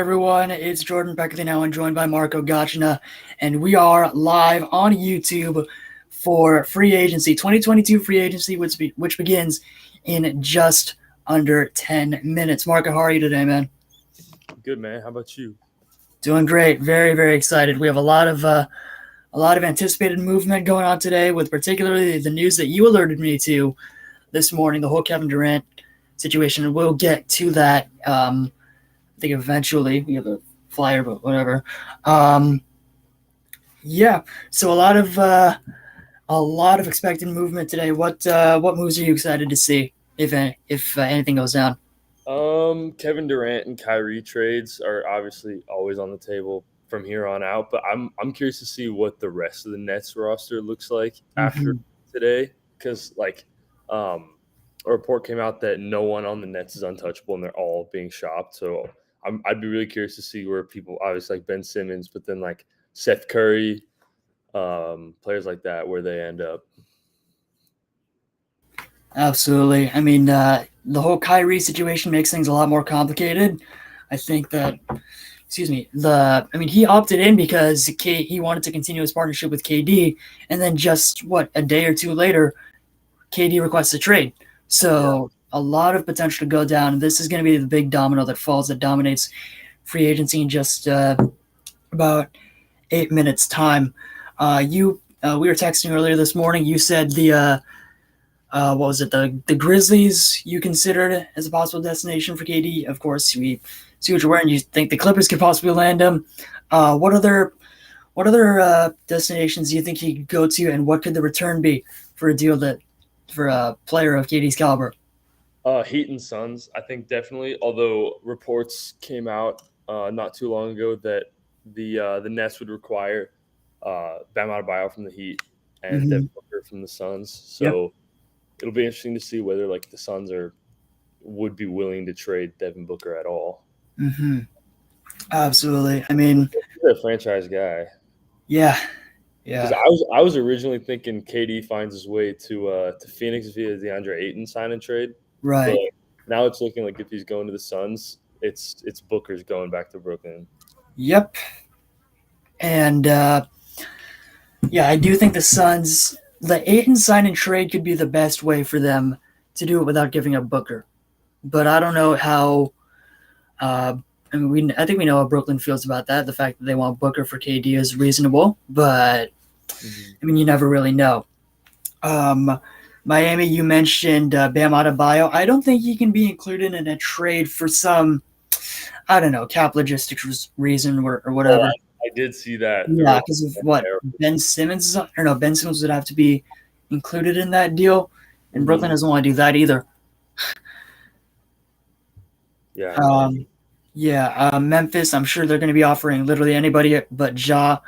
Everyone, it's Jordan Beckerly now and joined by Marco Gacina, and we are live on YouTube for free agency 2022 free agency, which begins in just under 10 minutes. Marco, how are you today, man? Good, man. How about you? Doing great. Very, very excited. We have a lot of anticipated movement going on today, with particularly the news that you alerted me to this morning, the whole Kevin Durant situation. We'll get to that. I think eventually we have a flyer, but whatever. Um, yeah. So a lot of expected movement today. What moves are you excited to see if anything goes down? Kevin Durant and Kyrie trades are obviously always on the table from here on out, but I'm curious to see what the rest of the Nets roster looks like after Mm-hmm. today, because a report came out that no one on the Nets is untouchable and they're all being shopped. So I'd be really curious to see where people, obviously like Ben Simmons, but then like Seth Curry, players like that, where they end up. Absolutely. I mean, the whole Kyrie situation makes things a lot more complicated. I think that, excuse me, he opted in because he wanted to continue his partnership with KD, and then just a day or two later, KD requests a trade. Yeah. So a lot of potential to go down. This is going to be the big domino that falls, that dominates free agency in just about 8 minutes time. We were texting earlier this morning. You said what was it, the Grizzlies you considered as a possible destination for KD. Of course, we see what you're wearing. You think the Clippers could possibly land him. What other destinations do you think he could go to, and what could the return be for a deal that for a player of KD's caliber? Heat and Suns, I think definitely. Although reports came out not too long ago that the Nets would require Bam Adebayo from the Heat and Mm-hmm. Devin Booker from the Suns. Yep. So it'll be interesting to see whether like the Suns would be willing to trade Devin Booker at all. Mm-hmm. Absolutely. I mean, He's a franchise guy yeah, because yeah, I was originally thinking KD finds his way to Phoenix via DeAndre Ayton sign and trade, but right. now it's looking like if he's going to the Suns, it's Booker's going back to Brooklyn. Yep. And yeah, I do think the Aiton sign and trade could be the best way for them to do it without giving up Booker. But I don't know how. Uh, I think we know how Brooklyn feels about that. The fact that they want Booker for KD is reasonable, but Mhm. I mean, you never really know. Um, Miami, you mentioned Bam Adebayo. I don't think he can be included in a trade for some, I don't know, cap logistics reason or Oh, whatever. I did see that. The Yeah, report because of went what there. Ben Simmons. I don't know. Ben Simmons would have to be included in that deal, and Brooklyn Mhm. doesn't want to do that either. Yeah, no. Um, yeah, Memphis. I'm sure they're going to be offering literally anybody but Ja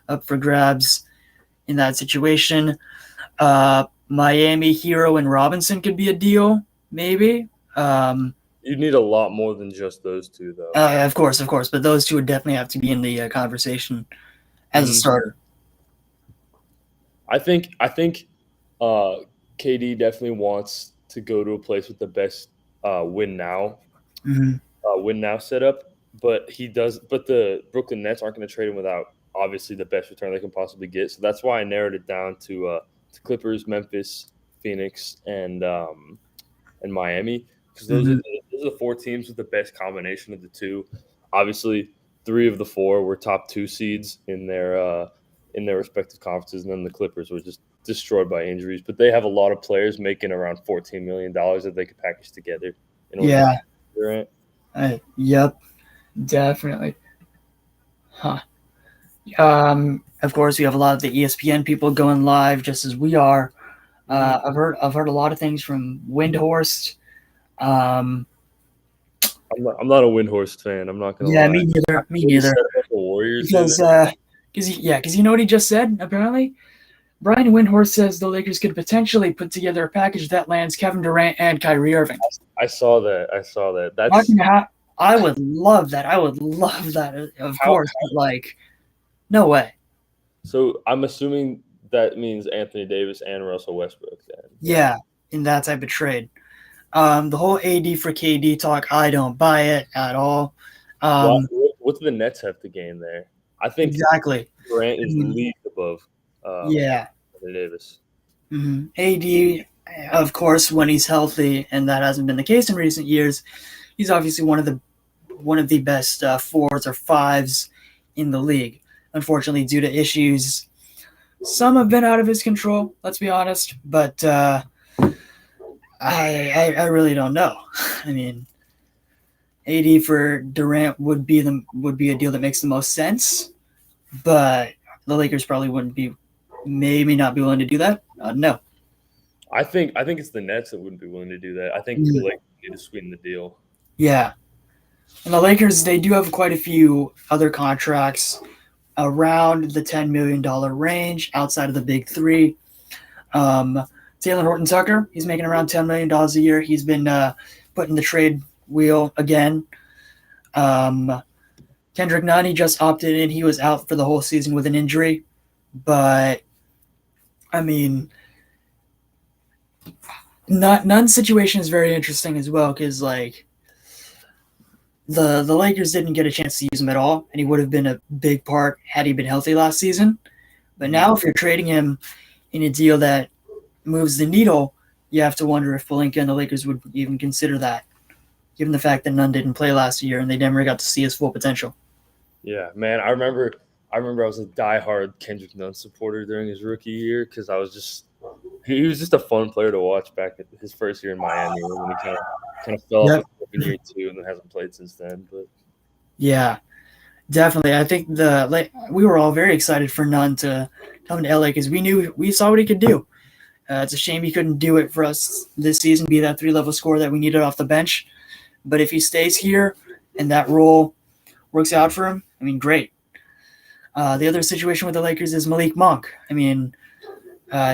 up for grabs in that situation. Miami, Hero, and Robinson could be a deal, maybe. Um, You need a lot more than just those two, though. of course, but those two would definitely have to be in the conversation as a Mhm. starter. I think uh, KD definitely wants to go to a place with the best Hmm. win now setup, but he does. But the Brooklyn Nets aren't going to trade him without obviously the best return they can possibly get. So that's why I narrowed it down to Clippers, Memphis, Phoenix, and Miami, because Hmm. those are the four teams with the best combination of the two. Obviously, three of the four were top two seeds in their respective conferences, and then the Clippers were just destroyed by injuries. But they have a lot of players making around $14 million that they could package together in order to Yeah. keep Durant. Yep. Definitely. Huh. Of course, we have a lot of the ESPN people going live, just as we are. Mhm. I've heard a lot of things from Windhorst. Um, I'm not a Windhorst fan. I'm not gonna yeah, lie. me neither. Me What he neither. said about the Warriors the other. Because you know what he just said. Apparently, Brian Windhorst says the Lakers could potentially put together a package that lands Kevin Durant and Kyrie Irving. I saw that. I saw that. Talking That's how I would love that. I would love that, of how. course. But like, no way. So I'm assuming that means Anthony Davis and Russell Westbrook. Then, right? Yeah, in that type of trade. The whole AD for KD talk, I don't buy it at all. What Um, what do the Nets have to gain there? I think exactly. Durant I is mean, league above yeah. Anthony Davis. AD, of course, when he's healthy, and that hasn't been the case in recent years, he's obviously one of the best fours or fives in the league. Unfortunately, due to issues, some have been out of his control. Let's be honest, but I really don't know. I mean, AD for Durant would be a deal that makes the most sense, but the Lakers probably wouldn't be, maybe not be willing to do that. No. I think it's the Nets that wouldn't be willing to do that. I think the Mm, Lakers need to sweeten the deal. yeah, and the Lakers, they do have quite a few other contracts around the $10 million range outside of the big three. Um, Taylor Horton Tucker, he's making around $10 million a year. He's been put in the trade wheel again. Um, Kendrick Nunn, he just opted in. He was out for the whole season with an injury. But, I mean, Nunn's situation is very interesting as well because, like, the Lakers didn't get a chance to use him at all, and he would have been a big part had he been healthy last season. But Mhm. now, if you're trading him in a deal that moves the needle, you have to wonder if Pelinka and the Lakers would even consider that, given the fact that Nunn didn't play last year and they never got to see his full potential. Yeah, man. I remember I was a diehard Kendrick Nunn supporter during his rookie year because he was just a fun player to watch back at his first year in Miami, and then he kind of fell off Yep. a cliff in year two and then hasn't played since then. But Yeah, definitely. I think we were all very excited for Nunn to come to LA because we saw what he could do. It's a shame he couldn't do it for us this season, be that three-level scorer that we needed off the bench. But if he stays here and that role works out for him, I mean, great. The other situation with the Lakers is Malik Monk. I mean,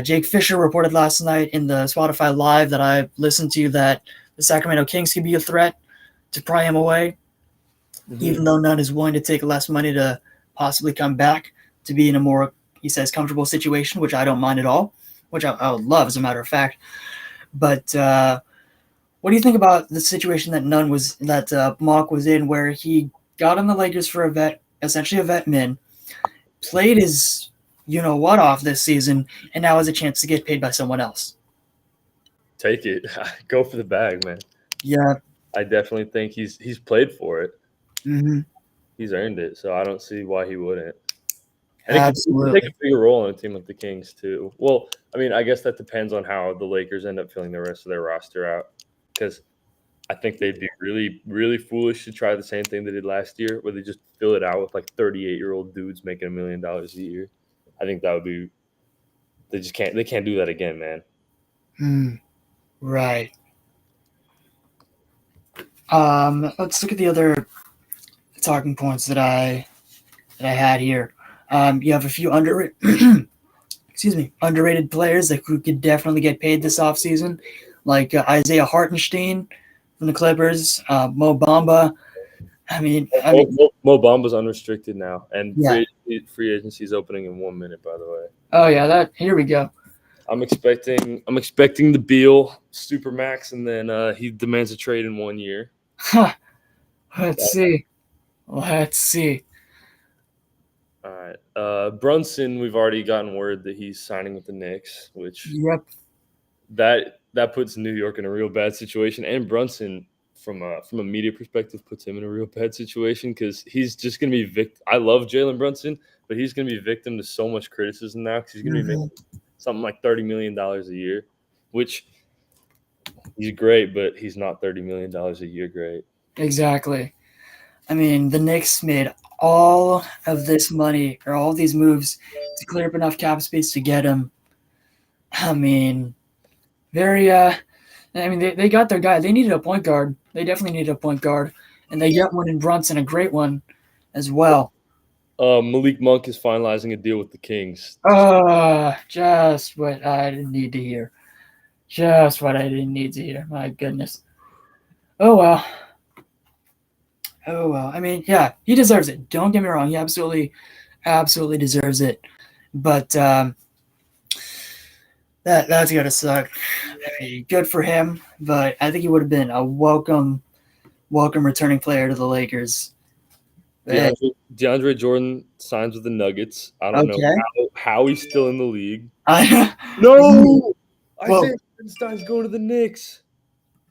Jake Fisher reported last night in the Spotify Live that I listened to that the Sacramento Kings could be a threat to pry him away, Mhm. even though Nunn is willing to take less money to possibly come back to be in a more, he says, comfortable situation, which I don't mind at all, which I would love, as a matter of fact. But what do you think about the situation that Monk was in, where he got on the Lakers for essentially a vet min, played his what off this season, and now has a chance to get paid by someone else? Take it, go for the bag, man. Yeah. I definitely think he's played for it. Hmm. He's earned it, so I don't see why he wouldn't. And he could take Absolutely. a bigger role on a team like the Kings too. Well, I mean, I guess that depends on how the Lakers end up filling the rest of their roster out. Because I think they'd be really, really foolish to try the same thing they did last year, where they just fill it out with like 38-year-old dudes making $1 million a year. I think that would be. They can't do that again, man. Right. Let's look at the other talking points that I had here. You have a few underrated players that could definitely get paid this offseason, like Isaiah Hartenstein from the Clippers, Mo Bamba. I mean, I Mo, mean, Mo, Mo Bamba's unrestricted now, and yeah. free agency is opening in 1 minute. By the way, Oh yeah, that here we go. I'm expecting the Beal supermax, and then he demands a trade in 1 year. Huh. Let's see. Let's see. All right, Brunson. We've already gotten word that he's signing with the Knicks, which Yep. that puts New York in a real bad situation, and Brunson from a media perspective puts him in a real bad situation because he's just going to be victim. I love Jalen Brunson, but he's going to be victim to so much criticism now because he's going to be Hmm. making something like $30 million a year, which he's great, but he's not $30 million a year great. Exactly. I mean, the Knicks made all of this money or all of these moves to clear up enough cap space to get him. I mean, very I mean, they got their guy. They needed a point guard. They definitely needed a point guard, and they get one in Brunson, a great one as well. Malik Monk is finalizing a deal with the Kings. Just what I didn't need to hear. Just what I didn't need to hear. My goodness. Oh well. Oh well. I mean, yeah, he deserves it. Don't get me wrong. He absolutely deserves it. But that's gotta suck. I mean, good for him, but I think he would have been a welcome returning player to the Lakers Eh, DeAndre Jordan signs with the Nuggets. I don't know okay. how he's still in the league. I, No, well, Isaiah Hartenstein's going to the Knicks.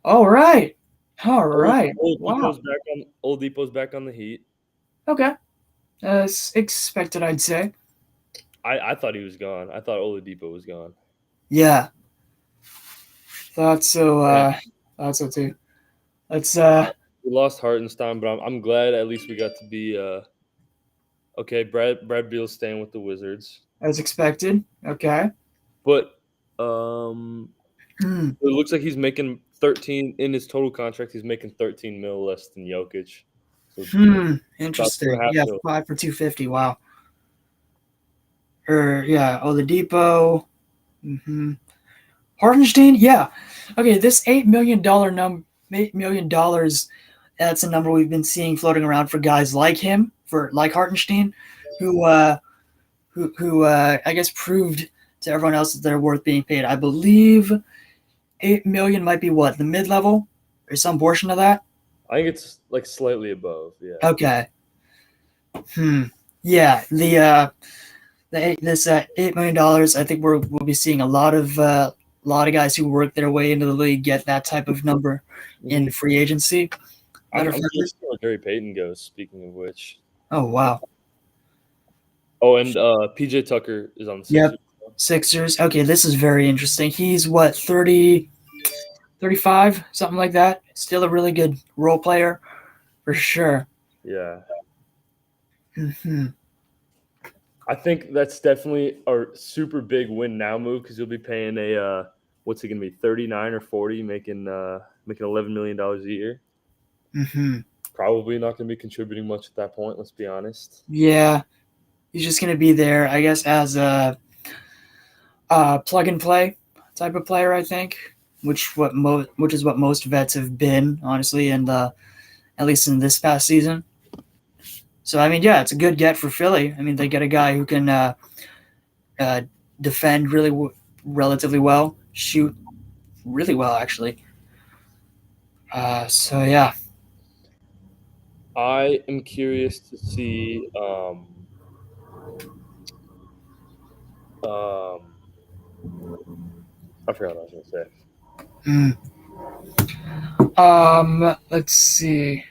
all right. All right. Wow. Oladipo's back on the Heat. Okay. Expected, I'd say. I thought he was gone. I thought Oladipo was gone. Yeah. Thought so. Yeah. Thought so too. Let's. We lost Hartenstein, but I'm glad at least we got to be okay. Brad Beal's staying with the Wizards, As expected. Okay. but um, Hmm. it looks like he's making 13 in his total contract. He's making 13 mil less than Jokic, so about two and Interesting. a half Yeah, mil. 5 for 250. Wow. Or yeah, Oladipo. Mm-hmm. Hartenstein. Yeah. Okay. This $8 million. That's a number we've been seeing floating around for guys like him, for like Hartenstein, who I guess proved to everyone else that they're worth being paid. I believe 8 million might be what, the mid level or some portion of that. I think it's like slightly above. Yeah. Okay. Yeah. This $8 million. I think we'll be seeing a lot of guys who work their way into the league get that type of number in free agency. I'm curious where Gary Payton goes. Speaking of which. Oh wow. Oh, and PJ Tucker is on the Yep. Sixers. Sixers. Okay, this is very interesting. He's what, 30, 35, something like that. Still a really good role player, for sure. Yeah. Mm-hmm. I think that's definitely a super big win now move because you'll be paying a what's it going to be, 39 or 40, making $11 million a year. Mm-hmm. Probably not going to be contributing much at that point. Let's be honest. Yeah, he's just gonna be there, I guess, as a plug and play type of player. I think, which is what most vets have been, honestly, and at least in this past season. So I mean, yeah, it's a good get for Philly. I mean, they get a guy who can defend relatively well, shoot really well, actually. So yeah. I am curious to see I forgot what I was going to say. Let's see.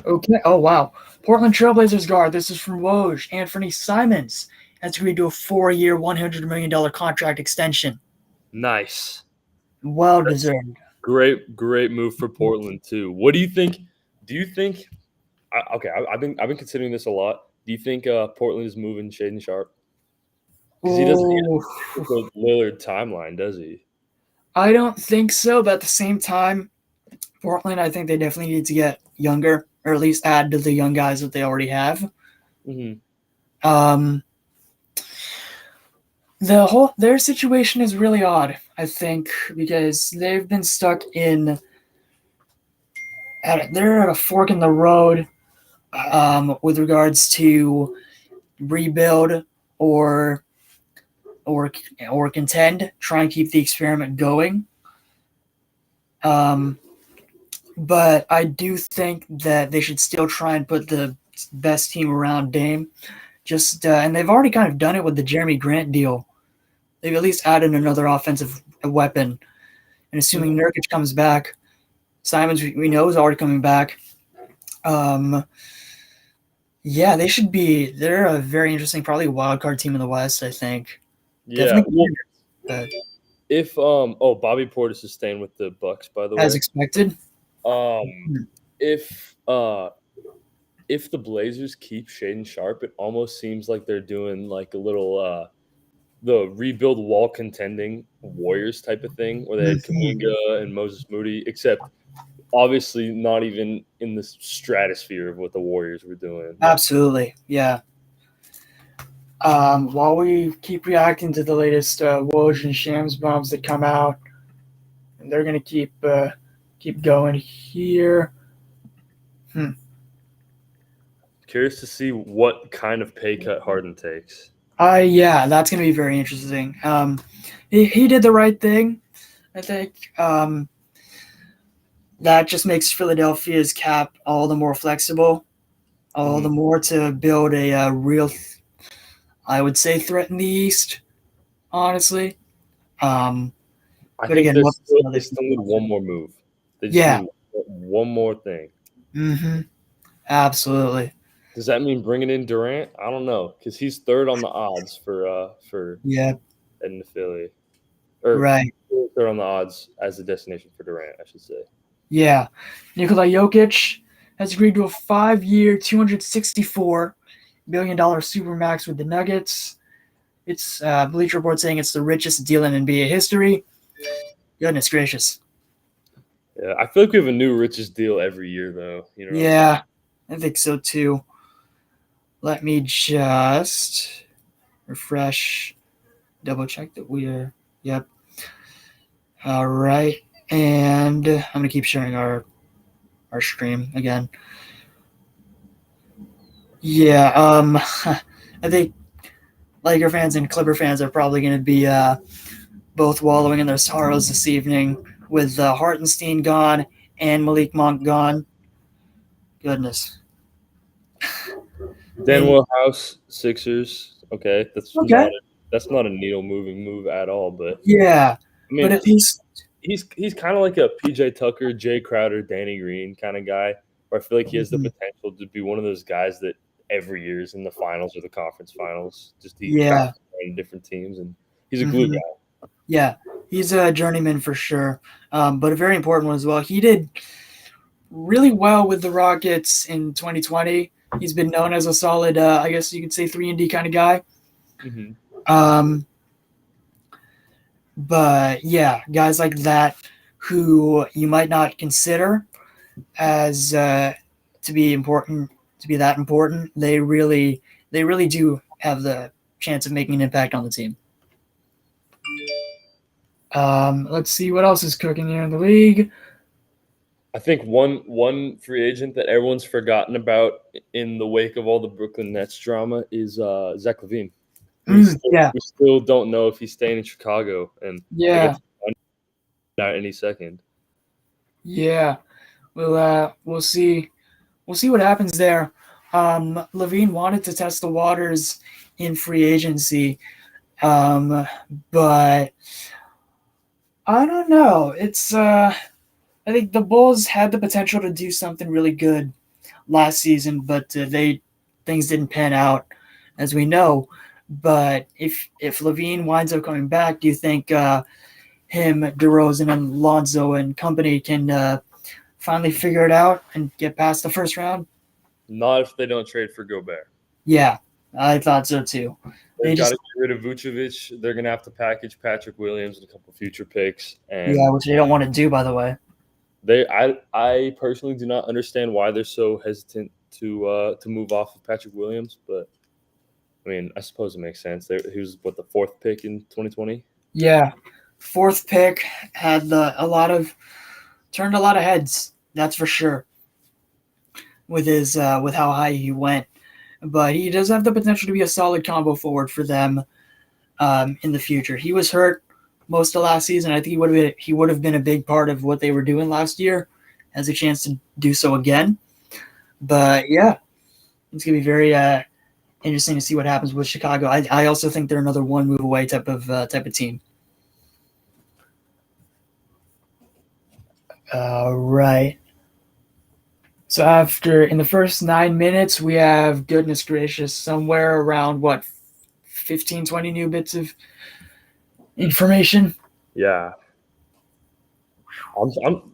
Okay. Oh wow. Portland Trailblazers guard. This is from Woj. Anthony Simons has agreed to a 4-year, $100 million contract extension. Nice. Well deserved. Great move for Portland too. What do you think? Do you think? Okay, I've been considering this a lot. Do you think Portland is moving Shaden Sharp? Because he doesn't get the Lillard timeline, does he? I don't think so, but at the same time, Portland, I think they definitely need to get younger, or at least add to the young guys that they already have. Mm-hmm. Their situation is really odd, I think, because they've been stuck they're at a fork in the road with regards to rebuild or contend, try and keep the experiment going. But I do think that they should still try and put the best team around Dame. And they've already kind of done it with the Jeremy Grant deal. They've at least added another offensive weapon. And assuming Nurkic comes back, Simons we know is already coming back. Yeah, they're a very interesting, probably wild card team in the West, I think. Yeah. Definitely. If Bobby Portis is staying with the Bucks, by the way. As expected. If the Blazers keep Shaden Sharp, it almost seems like they're doing like a little the rebuild wall contending Warriors type of thing, where they had Kuminga and Moses Moody, except obviously not even in the stratosphere of what the Warriors were doing. Absolutely, yeah. While we keep reacting to the latest Woj and Shams bombs that come out, and they're going to keep going here. Curious to see what kind of pay cut Harden takes. Yeah, that's going to be very interesting. He did the right thing, I think. that just makes Philadelphia's cap all the more flexible, all the Mhm. more to build a real, I would say, threat in the East. Honestly, um, I but think again, what's they another still season need roster? one more move. They just Yeah. need one more thing. Absolutely. Does that mean bringing in Durant? I don't know because he's third on the odds for Yeah. heading to Philly, or Right. third on the odds as a destination for Durant, I should say. Yeah. Nikola Jokic has agreed to a 5-year, $264 million supermax with the Nuggets. It's Bleacher Report saying it's the richest deal in NBA history. Goodness gracious. Yeah, I feel like we have a new richest deal every year, though. You know what I'm saying? Yeah, I think so too. Let me just refresh, double check that we are. Yep. All right. And I'm going to keep sharing our stream again. Yeah. I think Laker fans and Clipper fans are probably going to be both wallowing in their sorrows this evening with Hartenstein gone and Malik Monk gone. Goodness. And Denwell House Sixers. Okay, okay, that's not a needle moving move at all. But yeah, I but mean, at least he's kind of like a PJ Tucker, Jay Crowder, Danny Green kind of guy. Where I feel like he has the mhm, potential to be one of those guys that every year is in the finals or the conference finals. Just he yeah, bounces around different teams, and he's a glue hmm guy. yeah, he's a journeyman for sure. But a very important one as well. He did really well with the Rockets in 2020. He's been known as a solid, I guess you could say, 3-and-D kind of guy. Mm-hmm. Um, but yeah, guys like that who you might not consider as to be important, to be that important, they really do have the chance of making an impact on the team. Let's see what else is cooking here in the league. I think one free agent that everyone's forgotten about in the wake of all the Brooklyn Nets drama is Zach LaVine. Yeah, We still don't know if he's staying in Chicago, and I guess yeah, not any second. yeah. We'll see. We'll see what happens there. Levine wanted to test the waters in free agency, but I don't know. I think the Bulls had the potential to do something really good last season, but they things didn't pan out, as we know. But if Levine winds up coming back, do you think him, DeRozan, and Lonzo and company can finally figure it out and get past the first round? Not if they don't trade for Gobert. Yeah, I thought so too. They They've got just to get rid of Vucevic. They're going to have to package Patrick Williams and a couple future picks, yeah, and which they don't want to do, by the way. I personally do not understand why they're so hesitant to move off of Patrick Williams, but I mean, I suppose it makes sense. He was what, the fourth pick in 2020. Yeah, fourth pick had a lot of turned a lot of heads. That's for sure. With his with how high he went, but he does have the potential to be a solid combo forward for them in the future. He was hurt most of last season. I think he would have been a big part of what they were doing last year. Has a chance to do so again. But yeah, it's gonna be very interesting to see what happens with Chicago. I also think they're another one move away type of team. Right. So after in the first 9 minutes, we have goodness gracious somewhere around what 15, 20 new bits of information. Yeah,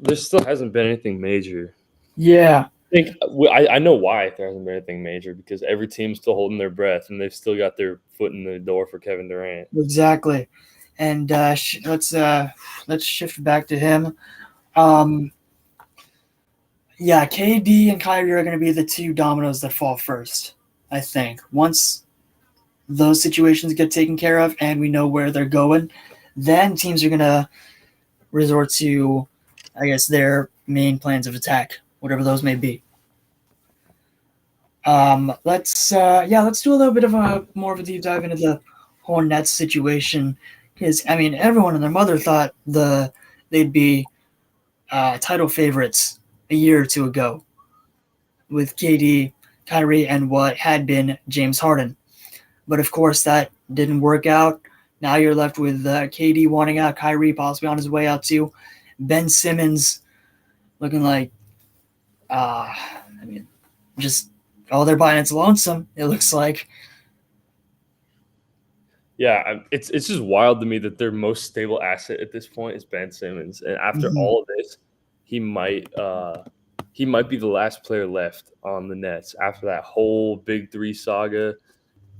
there still hasn't been anything major. Yeah, I think I know why there hasn't been anything major because every team's still holding their breath and they've still got their foot in the door for Kevin Durant. exactly. And let's shift back to him. Um, yeah, KD and Kyrie are going to be the two dominoes that fall first. I think once those situations get taken care of and we know where they're going, then teams are going to resort to, I guess, their main plans of attack, whatever those may be. Let's do a little bit of a more of a deep dive into the whole Nets situation because I mean everyone and their mother thought they'd be title favorites a year or two ago with KD, Kyrie, and what had been James Harden. But of course, that didn't work out. Now you're left with KD wanting out, Kyrie possibly on his way out too, Ben Simmons looking like, I mean, just they're buying it's lonesome. It looks like. Yeah, it's just wild to me that their most stable asset at this point is Ben Simmons, and after Mhm. all of this, he might be the last player left on the Nets after that whole Big Three saga,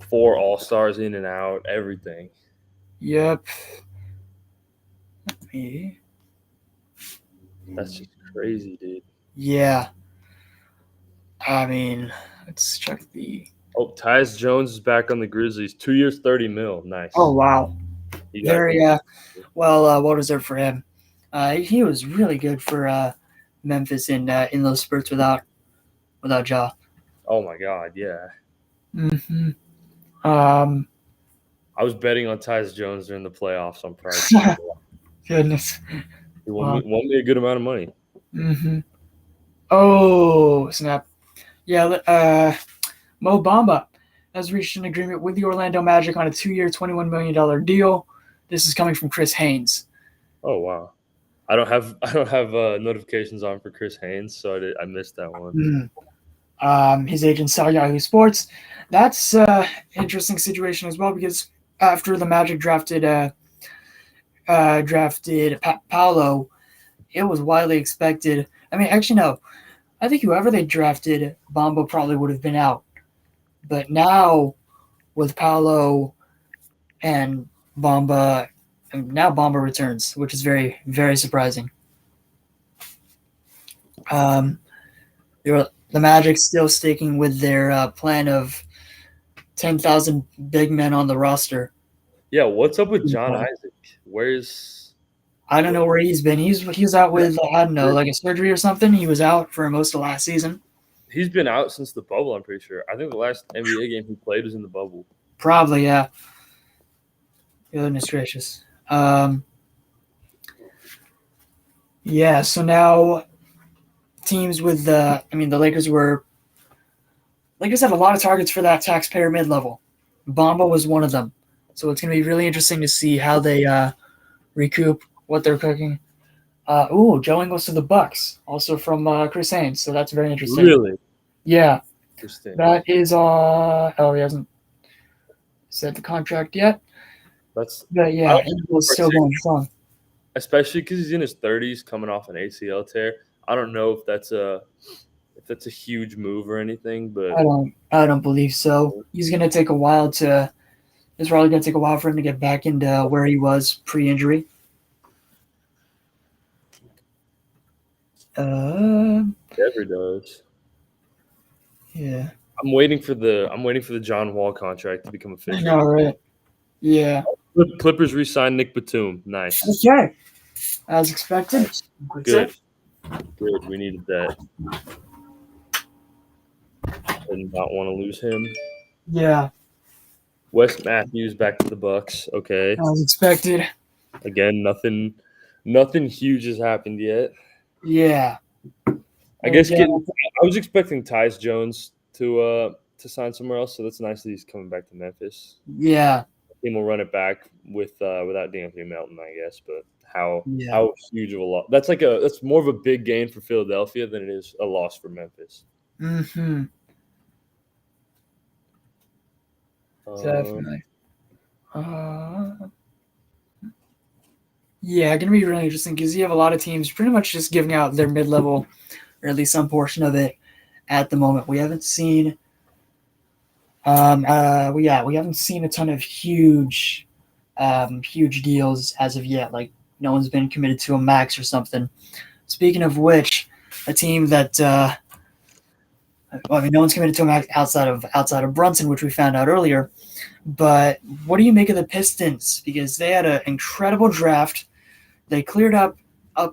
4 All-Stars in and out, everything. Yep. That's just crazy, dude. Yeah. I mean, let's check the. Oh, Tyus Jones is back on the Grizzlies. 2 years, $30 million. Nice. Oh wow. He got Very well deserved for him. He was really good for Memphis in those spurts without Ja. Oh my God, yeah. Mm-hmm. Um. I was betting on Tyus Jones during the playoffs on Price. Goodness. He won me a good amount of money. Mm-hmm. Oh snap! Yeah. Mo Bamba has reached an agreement with the Orlando Magic on a 2-year, $21 million deal. This is coming from Chris Haynes. Oh wow. I don't have notifications on for Chris Haynes, so I missed that one. His agent saw Yahoo Sports. That's interesting situation as well because after the Magic drafted Paolo, it was widely expected. I mean, actually, no. I think whoever they drafted, Bamba probably would have been out. But now, with Paolo and Bamba, now Bamba returns, which is very, very surprising. The Magic still sticking with their plan of 10,000 big men on the roster. Yeah, what's up with John Isaac? I don't know where he's been. He was out with I don't know, like a surgery or something. He was out for most of last season. He's been out since the bubble, I'm pretty sure. I think the last NBA game he played was in the bubble. Probably, yeah. Goodness gracious. Yeah, so now teams with the Lakers had a lot of targets for that taxpayer mid-level. Bamba was one of them. So it's going to be really interesting to see how they recoup what they're cooking. Joe Ingles to the Bucks, also from Chris Haynes. So that's very interesting. Really? Yeah. Interesting. That is he hasn't said the contract yet. But yeah, Ingles still going strong. Especially because he's in his 30s, coming off an ACL tear. I don't know if that's a huge move or anything, but I don't believe so. He's gonna take a while to. It's probably gonna take a while for him to get back into where he was pre-injury. Never does. Yeah. I'm waiting for the John Wall contract to become official. I know, right? Yeah. Clippers re-signed Nick Batum. Nice. Okay. As expected. Good. Good. We needed that. Did not want to lose him. Yeah. Wes Matthews back to the Bucks. Okay. As expected. Again, nothing huge has happened yet. Yeah. I guess I was expecting Tyus Jones to sign somewhere else, so that's nice that he's coming back to Memphis. Yeah. The team will run it back without D'Anthony Melton, I guess, but how huge of a loss. That's more of a big gain for Philadelphia than it is a loss for Memphis. Mm-hmm. Definitely. Yeah, going to be really interesting because you have a lot of teams pretty much just giving out their mid-level, or at least some portion of it, at the moment. We haven't seen. We haven't seen a ton of huge deals as of yet. Like no one's been committed to a max or something. Speaking of which, a team that no one's committed to a max outside of Brunson, which we found out earlier. But what do you make of the Pistons? Because they had an incredible draft. They cleared up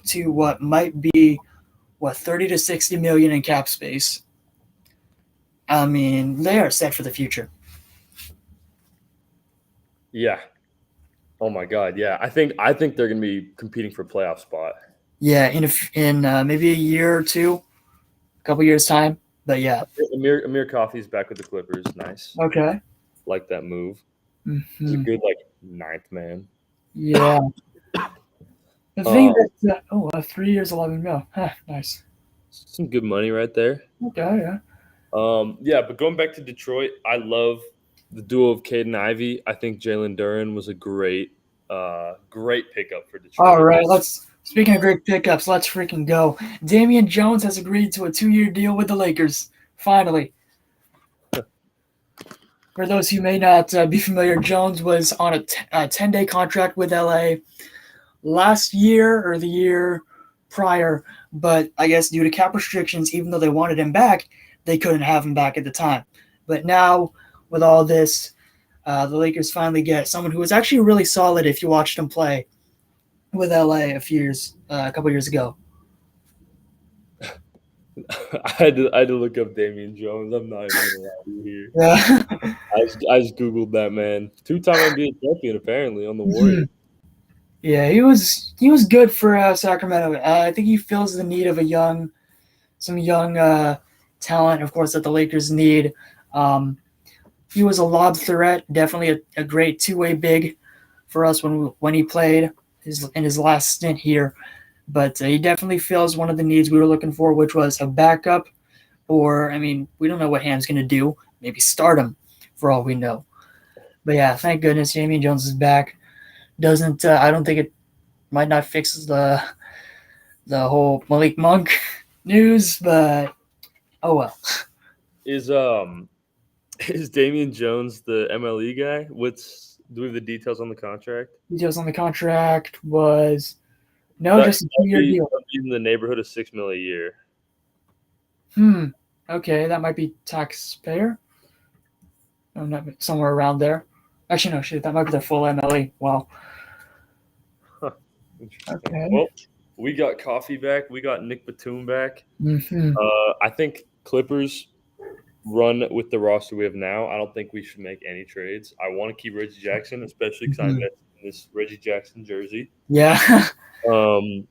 to what might be 30 to 60 million in cap space. I mean, they are set for the future. Yeah. Oh my God. Yeah. I think they're going to be competing for a playoff spot. Yeah, in maybe a year or two, a couple years time. But yeah, Amir Coffey's back with the Clippers. Nice, okay. like that move. He's a Hmm. good like ninth man. Yeah, I think Um, that 3 years, 11 mil. Huh, nice. some good money right there. Okay, yeah. Yeah, but going back to Detroit, I love the duo of Caden Ivey. I think Jalen Duren was a great pickup for All Detroit. right, let's. Speaking of great pickups, let's freaking go. Damian Jones has agreed to a 2-year deal with the Lakers. Finally. For those who may not be familiar, Jones was on a 10-day contract with LA last year or the year prior, but I guess due to cap restrictions, even though they wanted him back, they couldn't have him back at the time. But now, with all this, the Lakers finally get someone who was actually really solid if you watched him play with LA a couple years ago. I had to look up Damian Jones. I'm not even gonna lie to you here. Yeah. I just googled that man. 2-time NBA champion apparently on the Warriors. Yeah, he was good for Sacramento. I think he fills the need of some young talent, of course, that the Lakers need. Um, he was a lob threat, definitely a great two-way big for us when he played in his last stint here. But he definitely fills one of the needs we were looking for, which was a backup. Or, I mean, we don't know what Ham's going to do. Maybe start him, for all we know. But yeah, thank goodness Damian Jones is back. Doesn't I don't think it might not fix the whole Malik Monk news, but oh well. Is is Damian Jones the MLE guy? Do we have the details on the contract? Details on the contract was no, That just a 2-year deal. that'd be in the neighborhood of $6 million a year. Okay, that might be taxpayer. No, not somewhere around there. Actually, no, shit, that might be the full MLE. Wow. Huh. Interesting. Okay. Well, we got Coffee back. We got Nick Batum back. Mm-hmm. I think Clippers run with the roster we have now. I don't think we should make any trades. I want to keep Reggie Jackson, especially because I Mm-hmm. invested in this Reggie Jackson jersey. Yeah. Um,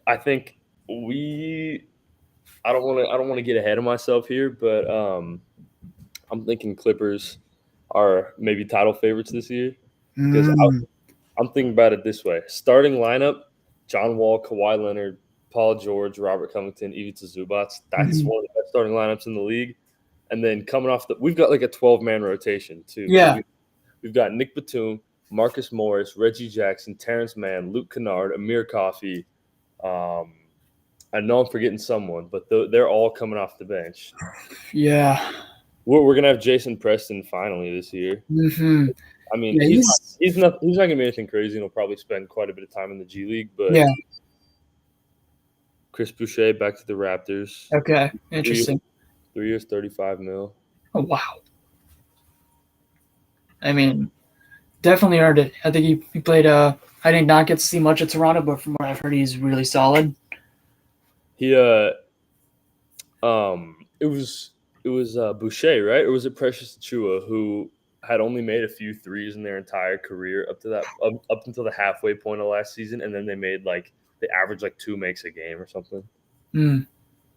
I think we. I don't want to get ahead of myself here, but I'm thinking Clippers are maybe title favorites this year because Mm. I'm thinking about it this way: starting lineup, John Wall, Kawhi Leonard, Paul George, Robert Covington, Ivica Zubac. That's Mhm. one of the best starting lineups in the league. And then coming off we've got like a 12-man rotation too. So Yeah. we've got Nick Batum, Marcus Morris, Reggie Jackson, Terrence Mann, Luke Kennard, Amir Coffey. Um, I know I'm forgetting someone, but they're all coming off the bench. Yeah. We're gonna have Jason Preston finally this year. Mm-hmm. I mean, Yeah. he's not gonna be anything crazy, and he'll probably spend quite a bit of time in the G League. But Yeah. Chris Boucher back to the Raptors. Okay. 3 years, Interesting. 3 years, 35 mil. Oh wow. I mean, definitely earned it. I think he played. I did not get to see much of Toronto, but from what I've heard, he's really solid. He it was Boucher, right? Or was it Precious Achua who had only made a few threes in their entire career up until the halfway point of last season, and then they averaged like 2 makes a game or something. Mm.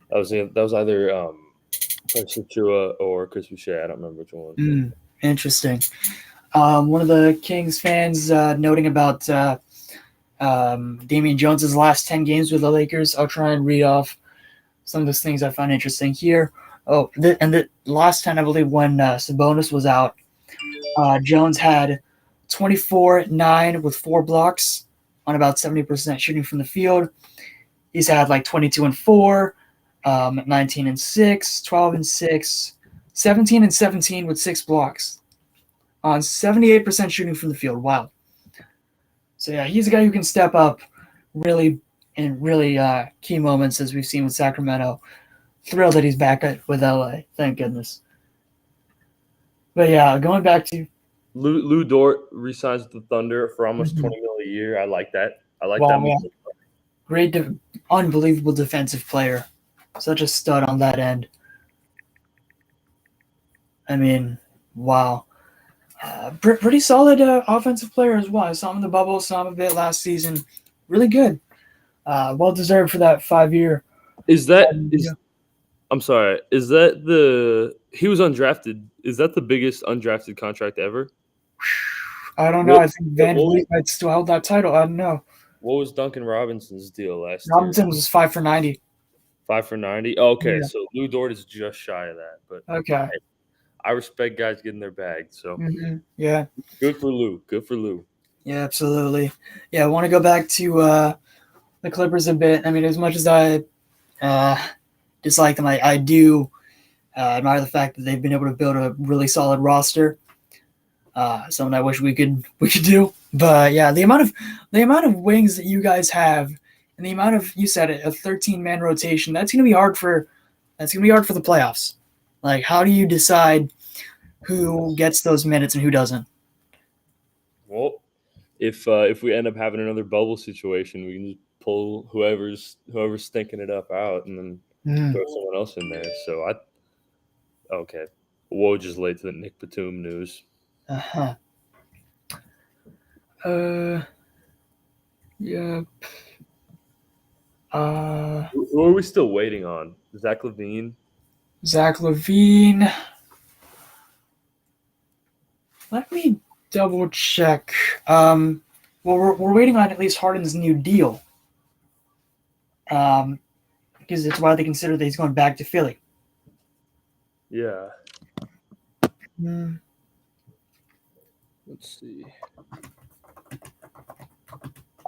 That was either Precious Achua or Chris Boucher. I don't remember which one. Interesting. One of the Kings fans noting about Damian Jones's last 10 games with the Lakers. I'll try and read off some of those things I find interesting here. Oh, and the last 10, I believe, when Sabonis was out, Jones had 24-9 with 4 blocks on about 70% shooting from the field. He's had like 22-4, 19-6, 12-6, 17-17 with 6 blocks on 78% shooting from the field. Wow. So yeah, he's a guy who can step up really in really key moments, as we've seen with Sacramento. Thrilled that he's back with LA. Thank goodness. But yeah, going back to Lou Dort resigns with the Thunder for almost 20 mil a year. I like that. I like that wow, move. yeah, great, unbelievable defensive player. Such a stud on that end. I mean, wow. Pretty solid offensive player as well. I saw him in the bubble, saw him a bit last season. Really good. Well deserved for that 5 year. Is that Yeah. is I'm sorry. Is that the he was undrafted? Is that the biggest undrafted contract ever? I don't know. What I think what Van was Vliet might still hold that title. I don't know. what was Duncan Robinson's deal last year? Robinson was 5 for 90. 5 for 90. Okay, Yeah. so Lou Dort is just shy of that, but Okay. hey, I respect guys getting their bag. So Yeah. good for Lou. Good for Lou. Yeah. Absolutely. Yeah. I want to go back to the Clippers a bit. I mean, as much as I uh, dislike them, I do admire the fact that they've been able to build a really solid roster. Something I wish we could do. But yeah, the amount of wings that you guys have, and the amount of, you said it, a 13-man rotation. That's gonna be hard for the playoffs. Like, how do you decide who gets those minutes and who doesn't? Well, if we end up having another bubble situation, we can just pull whoever's stinking it up out and then Mm. throw someone else in there. So I okay. Whoa, just late to the Nick Batum news. Uh-huh. Uh. Yeah. Uh. Who are we still waiting on? Zach Levine. Zach Levine. Let me double check. Well, we're waiting on at least Harden's new deal. Because it's widely considered that he's going back to Philly. Yeah. Mm. Let's see.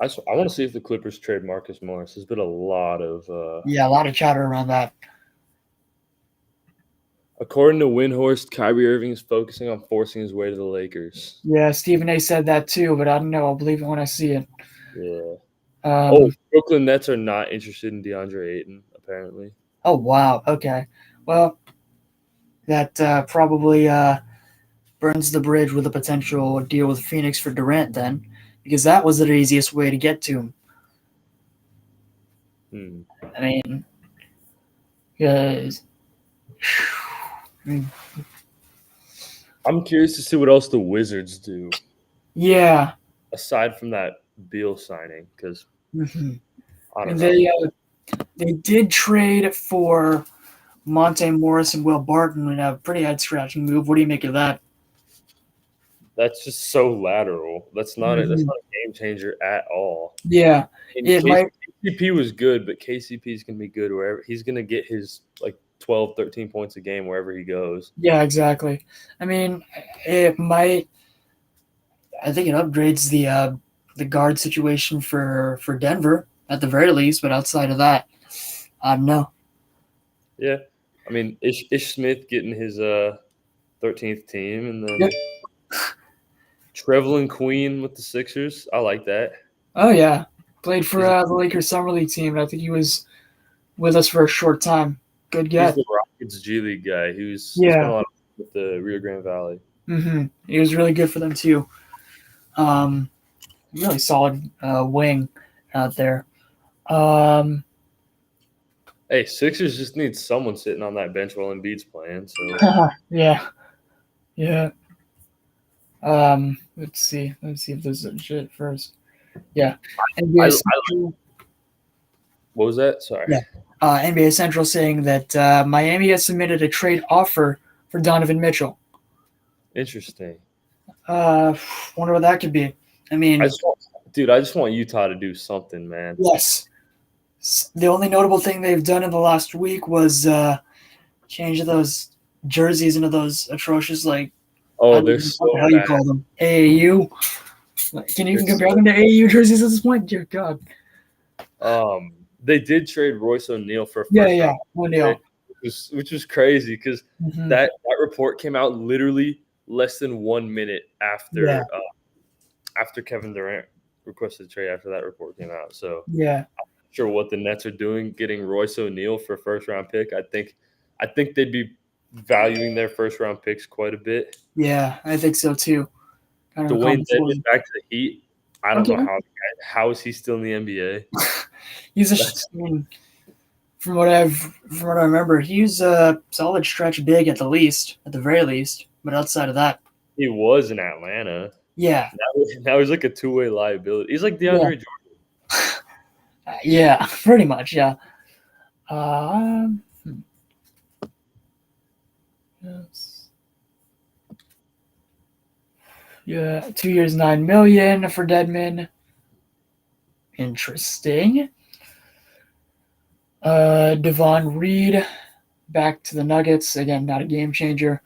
I want to see if the Clippers trade Marcus Morris. There's been a lot of Yeah, a lot of chatter around that. according to Windhorst, Kyrie Irving is focusing on forcing his way to the Lakers. Yeah, Stephen A. said that too, but I don't know. I'll believe it when I see it. Yeah. Um, Brooklyn Nets are not interested in DeAndre Ayton, apparently. oh, wow. Okay. Well, that probably burns the bridge with a potential deal with Phoenix for Durant then, because that was the easiest way to get to him. Hmm. I mean, because. I'm curious to see what else the Wizards do Yeah. aside from that Beal signing, because Mm-hmm. I don't And know. they did trade for Monte Morris and Will Barton in a pretty head scratching move. What do you make of that? That's just so lateral. That's not Mm-hmm. a game changer at all. Yeah, And it might. KCP was good, but KCP is going to be good wherever he's going to get his like 12, 13 points a game wherever he goes. Yeah, exactly. I mean, it might. I think it upgrades the guard situation for Denver at the very least. But outside of that, I don't know. Yeah. I mean, Ish Smith getting his 13th team, and Yep. then Trevelin Queen with the Sixers. I like that. Oh yeah, played for He's the Lakers summer league team. And I think he was with us for a short time. Good he's get. the Rockets G League guy. He spent Yeah. a lot of time with the Rio Grande Valley. Mm-hmm. He was really good for them too. Um, really solid wing out there. Um, Hey, Sixers just need someone sitting on that bench while Embiid's playing. So yeah, yeah. Let's see. Let's see if there's a shit first. Yeah, NBA Central. what was that? Sorry. Yeah, NBA Central saying that Miami has submitted a trade offer for Donovan Mitchell. Interesting. Uh, Wonder what that could be. I mean, I just want Utah to do something, man. yes. The only notable thing they've done in the last week was change those jerseys into those atrocious, like, I Oh, don't they're know what so the hell you bad. call them, AAU. Like, can you They're even compare them to AAU jerseys at this point? Dear God. They did trade Royce O'Neal for a Yeah, first yeah. round O'Neal. pick, which was crazy because Mm-hmm. that report came out literally less than 1 minute Yeah, after Kevin Durant requested a trade after that report came out. So yeah, sure what the Nets are doing, getting Royce O'Neal for a first round pick. I think they'd be valuing their first round picks quite a bit. yeah. I think so too. Kind of a Dwayne compensatory. Dedmon back to the Heat. I don't Okay. know how is he still in the NBA. He's I mean, from what I remember, he's a solid stretch big at the very least. But outside of that, He was in Atlanta. yeah, Now he's like a two-way liability. He's like yeah, DeAndre Jordan. Yeah, pretty much. Yeah. Um, yes. Yeah, 2 years, 9 million for Deadman. Interesting. Devon Reed back to the Nuggets again. Not a game changer.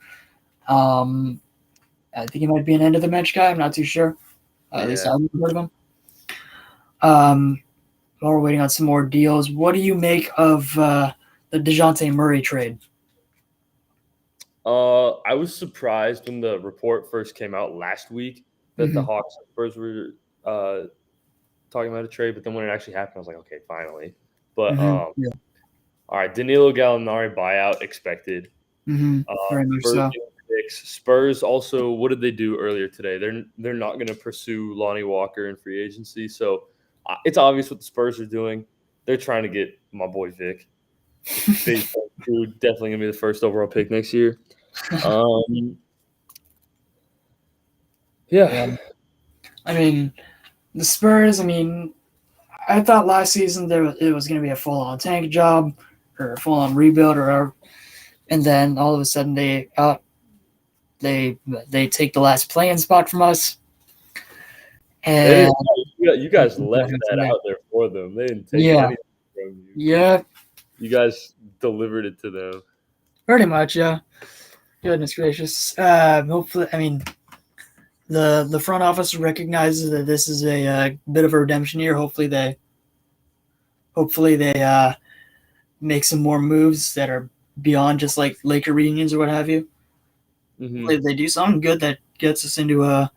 Um, I think he might be an end of the bench guy. I'm not too sure. At least Yeah. I haven't heard of him. Um, while we're waiting on some more deals, what do you make of the DeJounte Murray trade? I was surprised when the report first came out last week that the Mm-hmm. Hawks and Spurs were uh, talking about a trade, but then when it actually happened, I was like, okay, finally. But Mm-hmm. Yeah. all right, Danilo Gallinari buyout expected. Mm-hmm. Very much Spurs so. getting picks. Spurs also, what did they do earlier today? They're not going to pursue Lonnie Walker in free agency, so it's obvious what the Spurs are doing. They're trying to get my boy Vic. Big dude, definitely gonna be the first overall pick next year. Um, yeah, Yeah. I mean, the Spurs. I mean, I thought last season it was going to be a full-on tank job or a full-on rebuild, or and then all of a sudden they they take the last playing spot from us, they and didn't. You guys left that out there for them. They didn't take yeah, anything from you. yeah, You guys delivered it to them. pretty much, yeah. Goodness gracious. Hopefully, I mean, the front office recognizes that this is a bit of a redemption year. Hopefully they make some more moves that are beyond just like Laker reunions or what have you. Hmm. Hopefully they do something good that gets us into a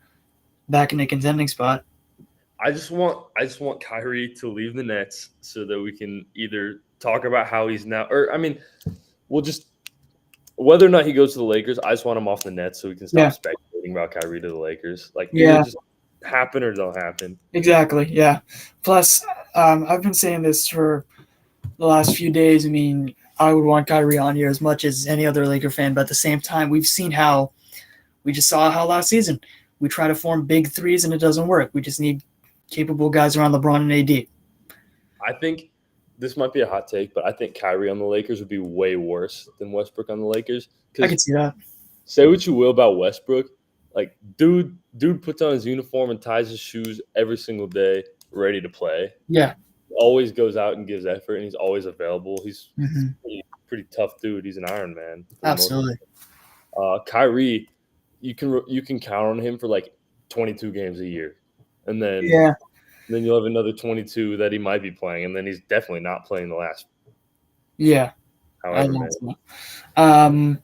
back in a contending spot. I just want Kyrie to leave the Nets so that we can either talk about how he's now, or I mean, we'll just whether or not he goes to the Lakers. I just want him off the Nets so we can stop Yeah, speculating about Kyrie to the Lakers. Like either yeah, just happen or don't happen. exactly. Yeah. Plus, I've been saying this for the last few days. I mean, I would want Kyrie on here as much as any other Laker fan, but at the same time, we just saw how last season we try to form big threes and it doesn't work. We just need capable guys around LeBron and AD. I think this might be a hot take, but I think Kyrie on the Lakers would be way worse than Westbrook on the Lakers. I Because can see that. say what you will about Westbrook, like dude puts on his uniform and ties his shoes every single day, ready to play. Yeah. Always goes out and gives effort, and he's always available. He's Mm-hmm. pretty tough dude. He's an Iron Man for the most Absolutely. part. Kyrie, you can count on him for like 22 games a year, and Yeah. then you'll have another 22 that he might be playing, and then he's definitely not playing the last Yeah. I however think many. so.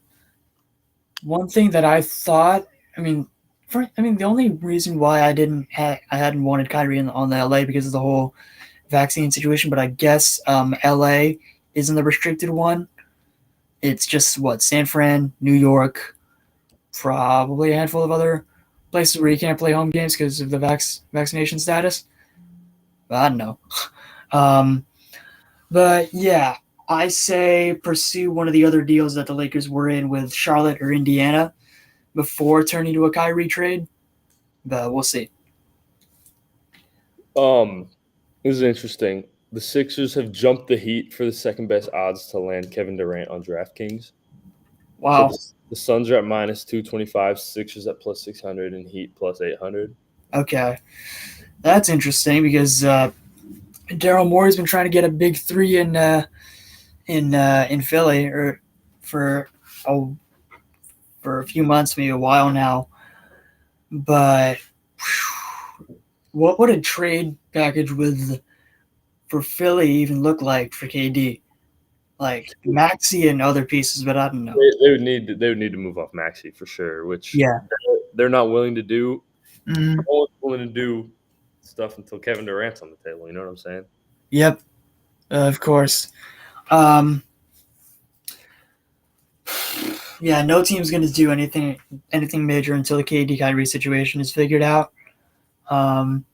One thing that I thought, I mean, the only reason why I hadn't wanted Kyrie on the LA because of the whole vaccine situation, but I guess LA isn't the restricted one. It's just what San Fran, New York, probably a handful of other places where you can't play home games because of the vaccination status. I don't know. Um, but yeah, I say pursue one of the other deals that the Lakers were in with Charlotte or Indiana before turning to a Kyrie trade. But we'll see. Um, this is interesting. The Sixers have jumped the Heat for the second best odds to land Kevin Durant on DraftKings. So Wow. the Suns are at minus 225, Sixers at plus 600, and Heat plus 800. Okay. That's interesting because Daryl Morey's been trying to get a big three in Philly or for a for a few months, maybe a while now. But what would a trade package with for Philly even look like for KD? Like Maxi and other pieces, but I don't know. They would need to move off Maxi for sure, which Yeah. they're not willing to do. Mm-hmm. No one's willing to do stuff until Kevin Durant's on the table. You know what I'm saying? Yep. Of course. Um, yeah, no team's going to do anything major until the KD Kyrie situation is figured out. Um,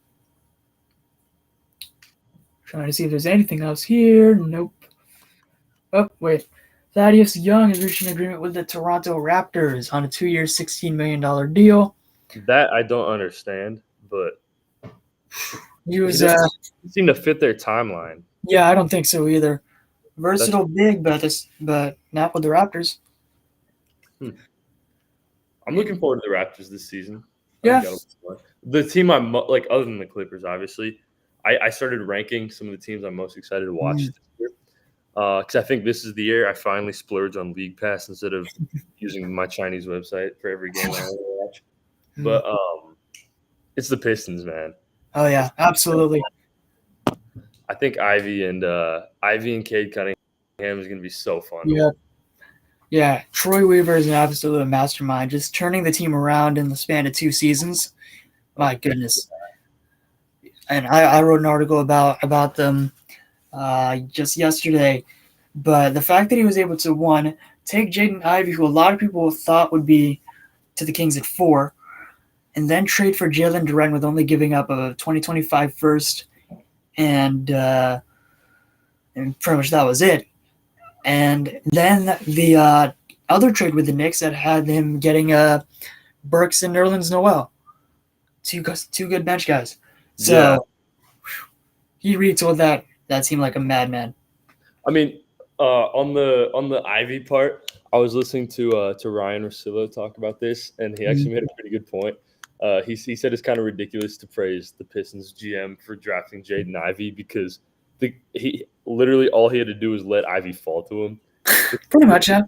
trying to see if there's anything else here. Nope. Oh, wait. Thaddeus Young has reached an agreement with the Toronto Raptors on a 2-year, $16 million deal. That I don't understand, but He He was, doesn't seem to fit their timeline. yeah, I don't think so either. That's Versatile big, but not with the Raptors. hmm. I'm looking forward to the Raptors this season. I think Yeah. that'll be fun. The team like, other than the Clippers, obviously, I started ranking some of the teams I'm most excited to watch Mm. this year. Because I think this is the year I finally splurge on League Pass instead of using my Chinese website for every game I want to watch. Mm. But it's the Pistons, man. Oh yeah, It's, absolutely. I think Ivy and Cade Cunningham is going to be so fun to Yeah. watch. Yeah, Troy Weaver is an absolute mastermind, just turning the team around in the span of 2 seasons. My goodness. And I wrote an article about them just yesterday. But the fact that he was able to, one, take Jaden Ivey, who a lot of people thought would be to the Kings at 4, and then trade for Jalen Duren with only giving up a 2025 first, and pretty much that was it. And then the other trade with the Knicks that had him getting Burks and Nerlens Noel, two good bench guys. So Yeah, he retooled that team like a madman. I mean, on the Ivy part, I was listening to Ryan Russillo talk about this, and he actually made a pretty good point. He said it's kind of ridiculous to praise the Pistons GM for drafting Jaden Ivey because he literally all he had to do was let Ivy fall to him. Pretty much, yeah.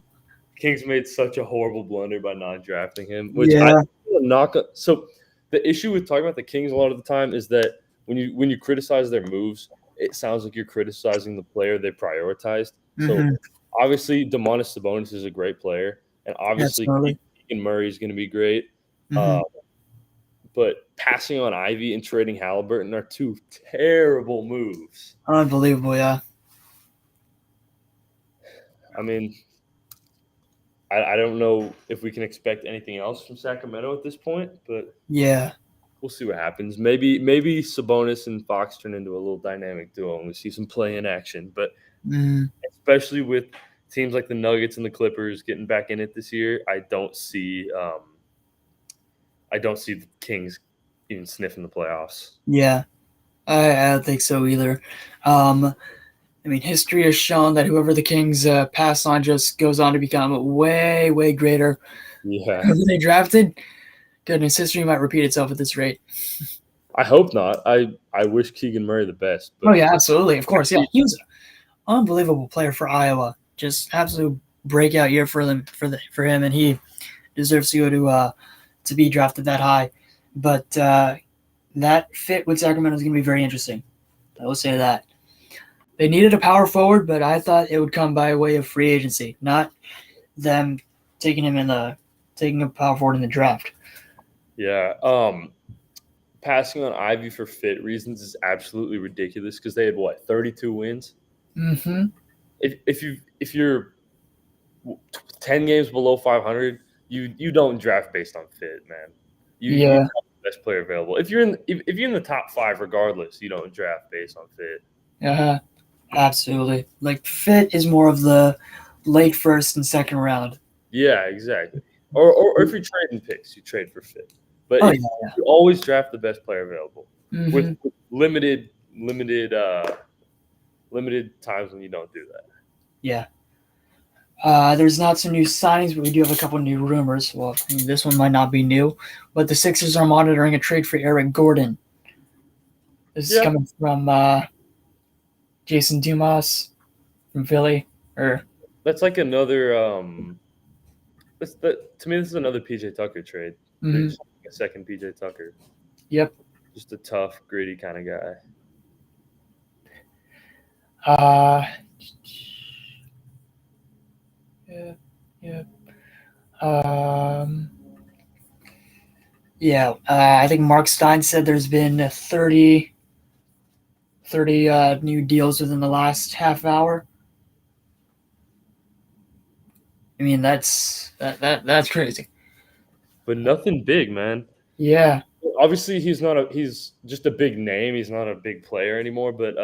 Kings made such a horrible blunder by not drafting him, which I Yeah. knock. So the issue with talking about the Kings a lot of the time is that when you criticize their moves, it sounds like you're criticizing the player they prioritized. So Mm-hmm. obviously, Domantas Sabonis is a great player, and obviously Absolutely. Keegan Murray is going to be great. Mm-hmm. Uh, but passing on Ivy and trading Halliburton are two terrible moves. Unbelievable, yeah. I mean, I don't know if we can expect anything else from Sacramento at this point, but Yeah. we'll see what happens. Maybe Sabonis and Fox turn into a little dynamic duo, and we see some play in action. But Mm-hmm. especially with teams like the Nuggets and the Clippers getting back in it this year, I don't see the Kings even sniffing the playoffs. Yeah. I don't think so either. I mean, history has shown that whoever the Kings pass on just goes on to become way, way greater. Yeah, Whoever they drafted, goodness, history might repeat itself at this rate. I hope not. I wish Keegan Murray the best, Oh but yeah, absolutely, of course, yeah. He was an unbelievable player for Iowa. Just absolute breakout year for for him, and he deserves to go to be drafted that high. But that fit with Sacramento is going to be very interesting. I will say that. They needed a power forward, but I thought it would come by way of free agency, not them taking a power forward in the draft. yeah. Passing on Ivy for fit reasons is absolutely ridiculous because they had 32 wins. Mm-hmm. If you're 10 games below 500, you don't draft based on fit, man. You Yeah. draft the best player available. If you're in the top 5 regardless, you don't draft based on fit. Absolutely. Like fit is more of the late first and second round. Yeah, exactly. Or if you're trading picks, you trade for fit. But Oh if yeah. you always draft the best player available Mm-hmm. with limited times when you don't do that. Yeah. There's not some new signings, but we do have a couple new rumors. Well, I mean, this one might not be new, but the Sixers are monitoring a trade for Eric Gordon. This is Yeah, coming from Jason Dumas from Philly. Or that's like another to me this is another PJ Tucker trade. They're mm-hmm. just like a second PJ Tucker. Yep. Just a tough, gritty kind of guy. Yeah. Yeah. Yeah. I think Mark Stein said there's been 30 new deals within the last half hour. I mean, that's crazy. But nothing big, man. Yeah. Obviously, he's just a big name. He's not a big player anymore. But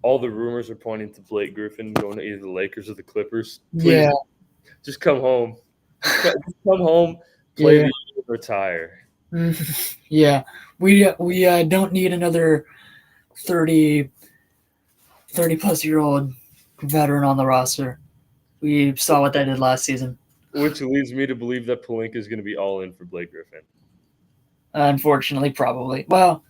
all the rumors are pointing to Blake Griffin going to either the Lakers or the Clippers. Please, Yeah. just come home. Just come home, play Yeah. the year, retire. Yeah. We don't need another 30, 30 plus year old veteran on the roster. We saw what that did last season. Which leads me to believe that Palinka is going to be all in for Blake Griffin. Unfortunately, probably. Well,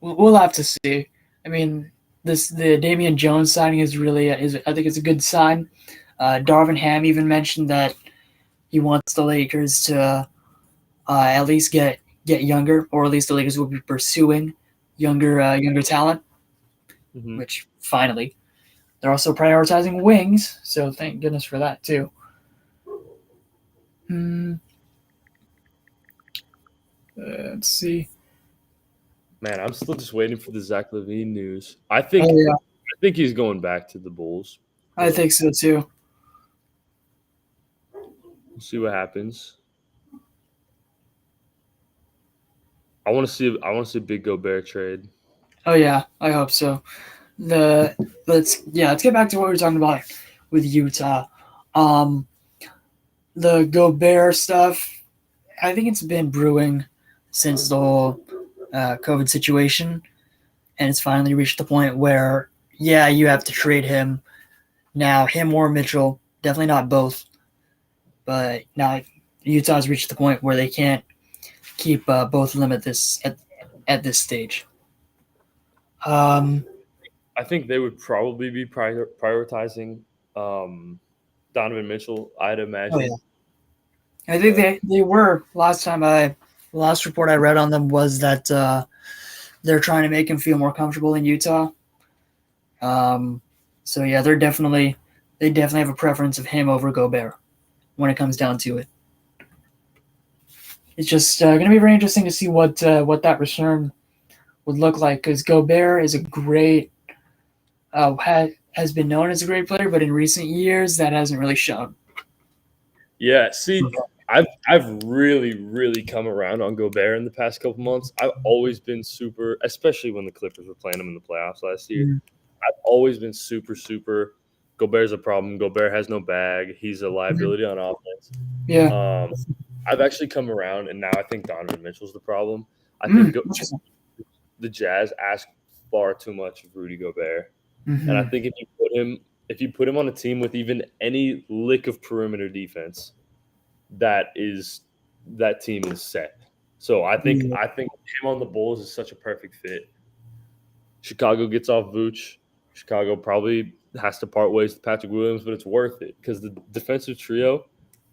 we'll have to see. I mean, the Damian Jones signing is really is I think it's a good sign. Darvin Ham even mentioned that he wants the Lakers to at least get younger, or at least the Lakers will be pursuing younger talent. Mm-hmm. Which finally, they're also prioritizing wings, so thank goodness for that too. Hmm. Let's see. Man, I'm still just waiting for the Zach LaVine news. I Oh think yeah, I think he's going back to the Bulls. I But think so too. we'll see what happens. I want to see a big Gobert trade. Oh yeah, I hope so. Let's get back to what we were talking about with Utah. Um, the Gobert stuff. I think it's been brewing since the whole COVID situation, and it's finally reached the point where you have to trade him now. Him or Mitchell, definitely not both. But now Utah's reached the point where they can't keep both of them at this stage. Um, I think they would probably be prioritizing Donovan Mitchell. I'd oh yeah, imagine. I think But they were last time the last report I read on them was that they're trying to make him feel more comfortable in Utah. Um, so yeah, they definitely have a preference of him over Gobert when it comes down to it. It's just going to be very interesting to see what that return would look like because Gobert is a great has been known as a great player, but in recent years that hasn't really shown. yeah, see, I've really come around on Gobert in the past couple months. I've always been super, especially when the Clippers were playing him in the playoffs last year. Mm. I've always been super. Gobert's a problem. Gobert has no bag. He's a Mhm. liability on offense. Yeah. I've actually come around, and now I think Donovan Mitchell's the problem. I think Interesting. the Jazz ask far too much of Rudy Gobert, and I Mm-hmm. think if you put him on a team with even any lick of perimeter defense, that team is set. So Yeah. I think him on the Bulls is such a perfect fit. Chicago gets off Vooch. Chicago probably has to part ways with Patrick Williams, but it's worth it because the defensive trio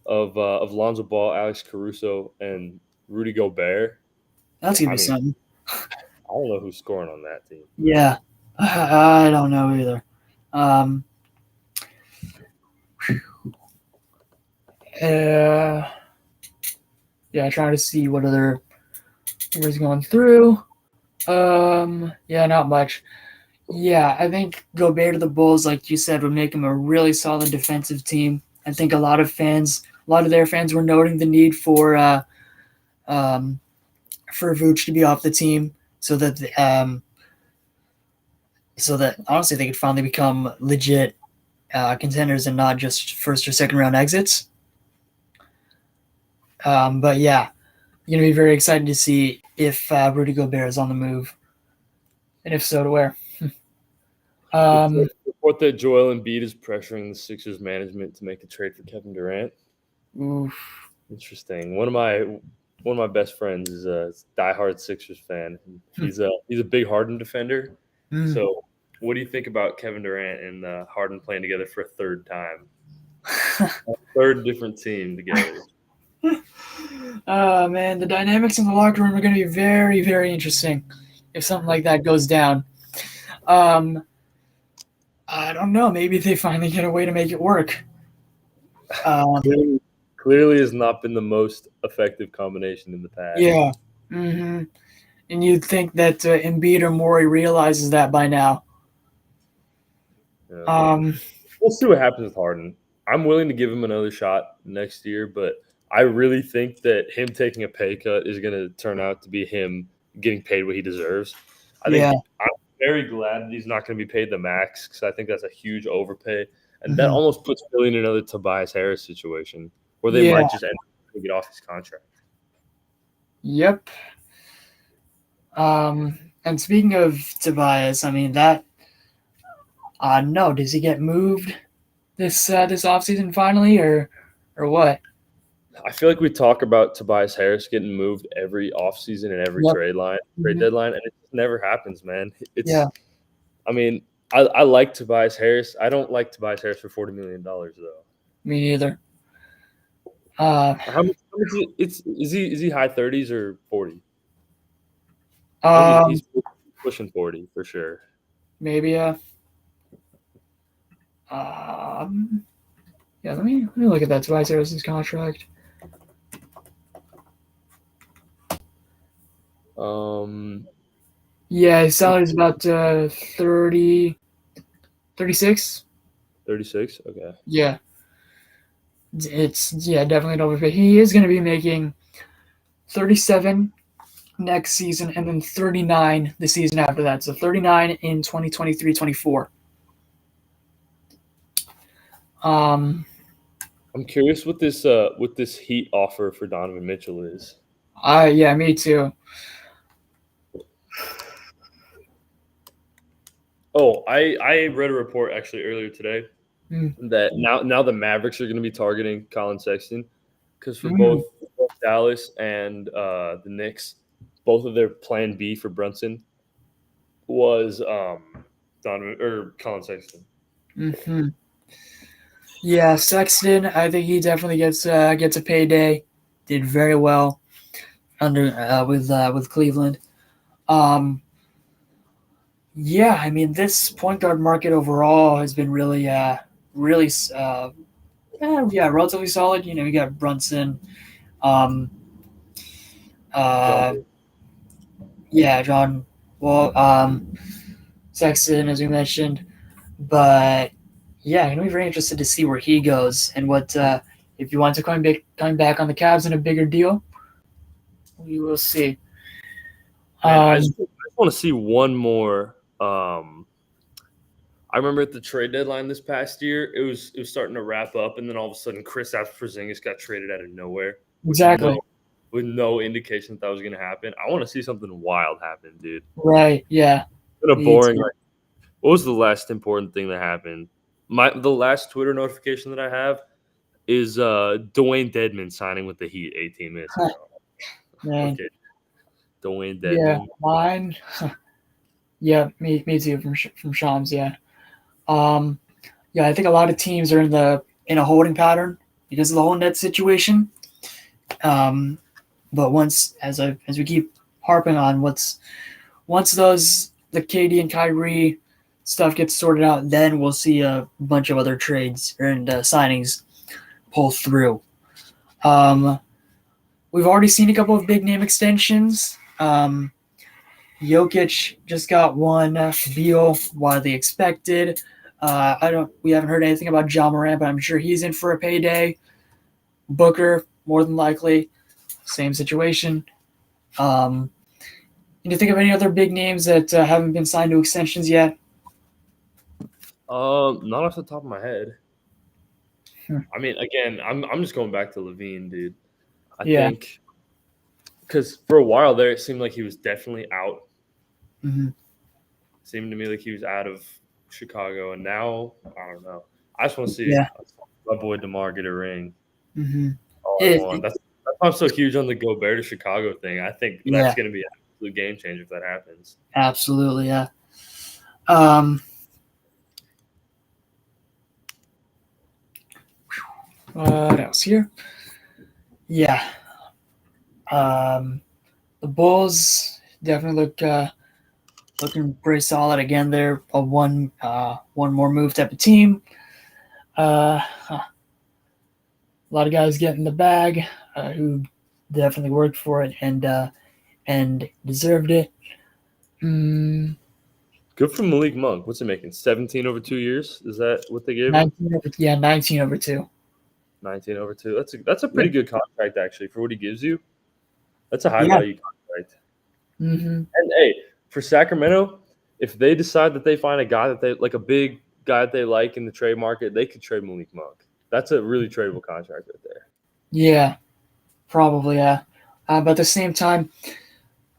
of Lonzo Ball, Alex Caruso, and Rudy Gobert. That's gonna I be mean, something. I don't know who's scoring on that team. Yeah. I don't know either. Um, uh, yeah, trying to see what other numbers going through. Yeah, not much. Yeah, I think Gobert to the Bulls, like you said, would make him a really solid defensive team. I think a lot of their fans were noting the need um, for Vooch to be off the team so that honestly they could finally become legit contenders and not just first or second round exits. But yeah, you're gonna be very excited to see if Rudy Gobert is on the move, and if so, to where. Um, Report that Joel Embiid is pressuring the Sixers management to make a trade for Kevin Durant. oof. Interesting. One of my best friends is a diehard Sixers fan. He's a big Harden defender. Mm. So, what do you think about Kevin Durant and Harden playing together for a third time? A third different team together. Oh man, the dynamics in the locker room are going to be very, very interesting if something like that goes down. Um, I don't know. Maybe they finally get a way to make it work. Um, Clearly has not been the most effective combination in the past. yeah. Hmm. And you'd think that Embiid or Morey realizes that by now. Yeah. Um, We'll see what happens with Harden. I'm willing to give him another shot next year, but I really think that him taking a pay cut is going to turn out to be him getting paid what he deserves. I yeah. think I'm very glad that he's not going to be paid the max because I think that's a huge overpay, and that Hmm. almost puts Philly in another Tobias Harris situation where they Yeah. might just end up get off his contract. Yep. And speaking of Tobias, I mean no, does he get moved this offseason finally, or what? I feel like we talk about Tobias Harris getting moved every offseason and every Yep. trade Mhm. deadline, and it just never happens, man. Yeah, I mean, I like Tobias Harris. I don't like Tobias Harris for $40 million though. me neither. Uh, How much is he high 30s or 40? I think um, he's pushing 40 for sure. maybe. Um, yeah. Let me look at that Tobias Harris's contract. Um, Yeah, his salary is about 30, 36. 36. Okay. Yeah, it's definitely an overpay. He is going to be making 37 next season and then 39 the season after that. So 39 in 2023-24. Um, I'm curious what this Heat offer for Donovan Mitchell is. yeah, me too. Oh, I read a report actually earlier today Mm, that now the Mavericks are going to be targeting Colin Sexton because for mm, both Dallas and the Knicks, both of their plan B for Brunson was Donovan or Colin Sexton. mm-hmm. Yeah, Sexton. I think he definitely gets a payday. Did very well under with Cleveland. Um, yeah, I mean this point guard market overall has been really relatively solid. You got Brunson, um, John, uh, yeah, John Wall, Sexton, as we mentioned. But yeah, I'm gonna be very interested to see where he goes and what if you want to coming back on the Cavs in a bigger deal. We will see. man, I Um, just want to see one more. I remember at the trade deadline this past year, it was starting to wrap up, and then all of a sudden, Kristaps Porzingis got traded out of nowhere exactly. with no indication that was going to happen. I want to see something wild happen, dude. Right. Yeah. Been a Me boring. too. What was the last important thing that happened? The last Twitter notification that I have is Dwayne Dedman signing with the Heat 18 minutes ago. Man. Okay, Dwayne Yeah. Dedman. Mine. Yeah. Me too. From Shams. Yeah. Um. Yeah. I think a lot of teams are in a holding pattern because of the whole net situation. Um. But as we keep harping on, once the KD and Kyrie stuff gets sorted out, then we'll see a bunch of other trades and signings pull through. Um, we've already seen a couple of big name extensions. Jokic just got one. Beal, widely expected. We haven't heard anything about John Morant, but I'm sure he's in for a payday. Booker, more than likely, same situation. Um, can you think of any other big names that haven't been signed to extensions yet? Not off the top of my head. Hmm. I mean, again, I'm just going back to Levine, dude. I Yeah. think because for a while there, it seemed like he was definitely out. Mm-hmm. Seemed to me like he was out of Chicago, and now I don't know. I just want to see Yeah. my boy DeMar get a ring. Mm-hmm. All I It, want. That's why I'm so huge on the Gobert to Chicago thing. I think that's yeah. going to be an absolute game changer if that happens. Absolutely. Yeah. Um, what else here? Yeah. The Bulls definitely looking pretty solid again. They're a one more move type of team. A lot of guys getting the bag who definitely worked for it and deserved it. Mm, Good for Malik Monk. What's he making? 17 over 2 years? Is that what they gave him? 19 over 2. 19 over 2. That's a Yeah. pretty good contract actually for what he gives you. That's a high Yeah. value contract. Mm-hmm. And hey, for Sacramento, if they decide that they find a guy that they like, a big guy that they like in the trade market, they could trade Malik Monk. That's a really tradable contract right there. Yeah. Probably. Yeah. But at the same time,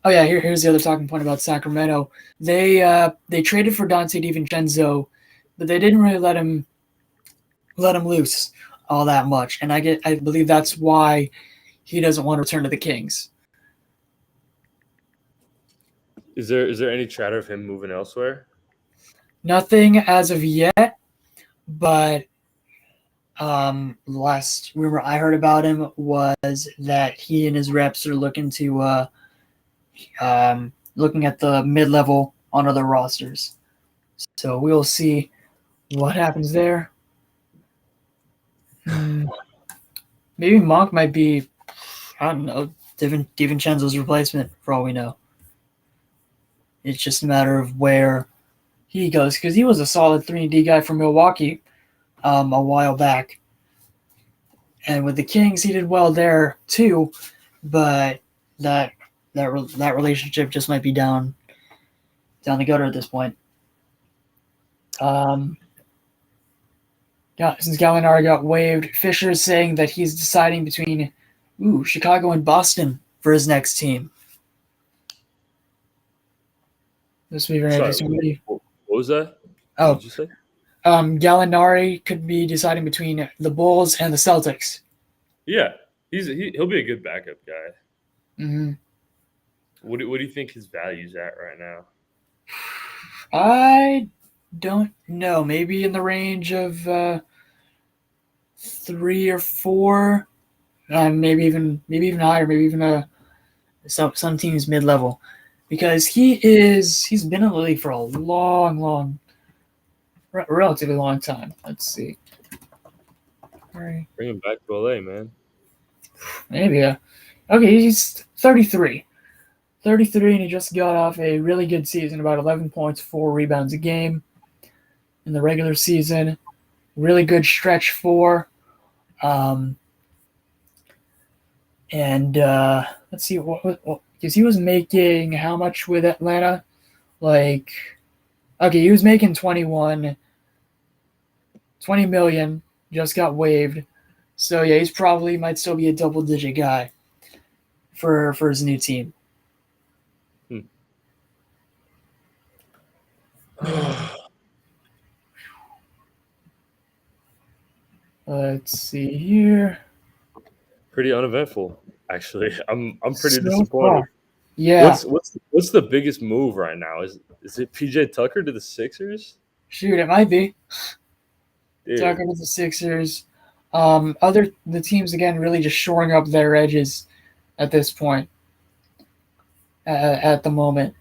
Oh yeah, here's the other talking point about Sacramento. They traded for Dante DiVincenzo, but they didn't really let him loose all that much, and I believe that's why he doesn't want to return to the Kings. Is there any chatter of him moving elsewhere? Nothing as of yet, but last rumor I heard about him was that he and his reps are looking at the mid level on other rosters. So we'll see what happens there. Maybe Monk might be, I don't know, DiVincenzo's replacement for all we know. It's just a matter of where he goes because he was a solid 3D guy from Milwaukee a while back. And with the Kings, he did well there too, but that relationship just might be down the gutter at this point. Yeah, since Gallinari got waived, Fisher is saying that he's deciding between Chicago and Boston for his next team. This will be very interesting. What was that? Oh, what did you say? Gallinari could be deciding between the Bulls and the Celtics. Yeah, he'll be a good backup guy. Mm-hmm. What do you think his value's at right now? I don't know. Maybe in the range of 3 or 4, maybe even higher. Maybe even some teams mid level, because he's been in the league for a relatively long time. Let's see. Bring him back to LA, man. Maybe. Okay, he's 33. 33, and he just got off a really good season, about 11 points, 4 rebounds a game in the regular season. Really good stretch 4. And let's see, because he was making how much with Atlanta? He was making 20 million, just got waived. So yeah, he's probably might still be a double-digit guy for his new team. Let's see here. Pretty uneventful, actually. I'm pretty So disappointed. far. Yeah. What's the biggest move right now? Is it PJ Tucker to the Sixers? Shoot, it might be. Dude. Tucker to the Sixers. The teams again really just shoring up their edges at this point. At the moment.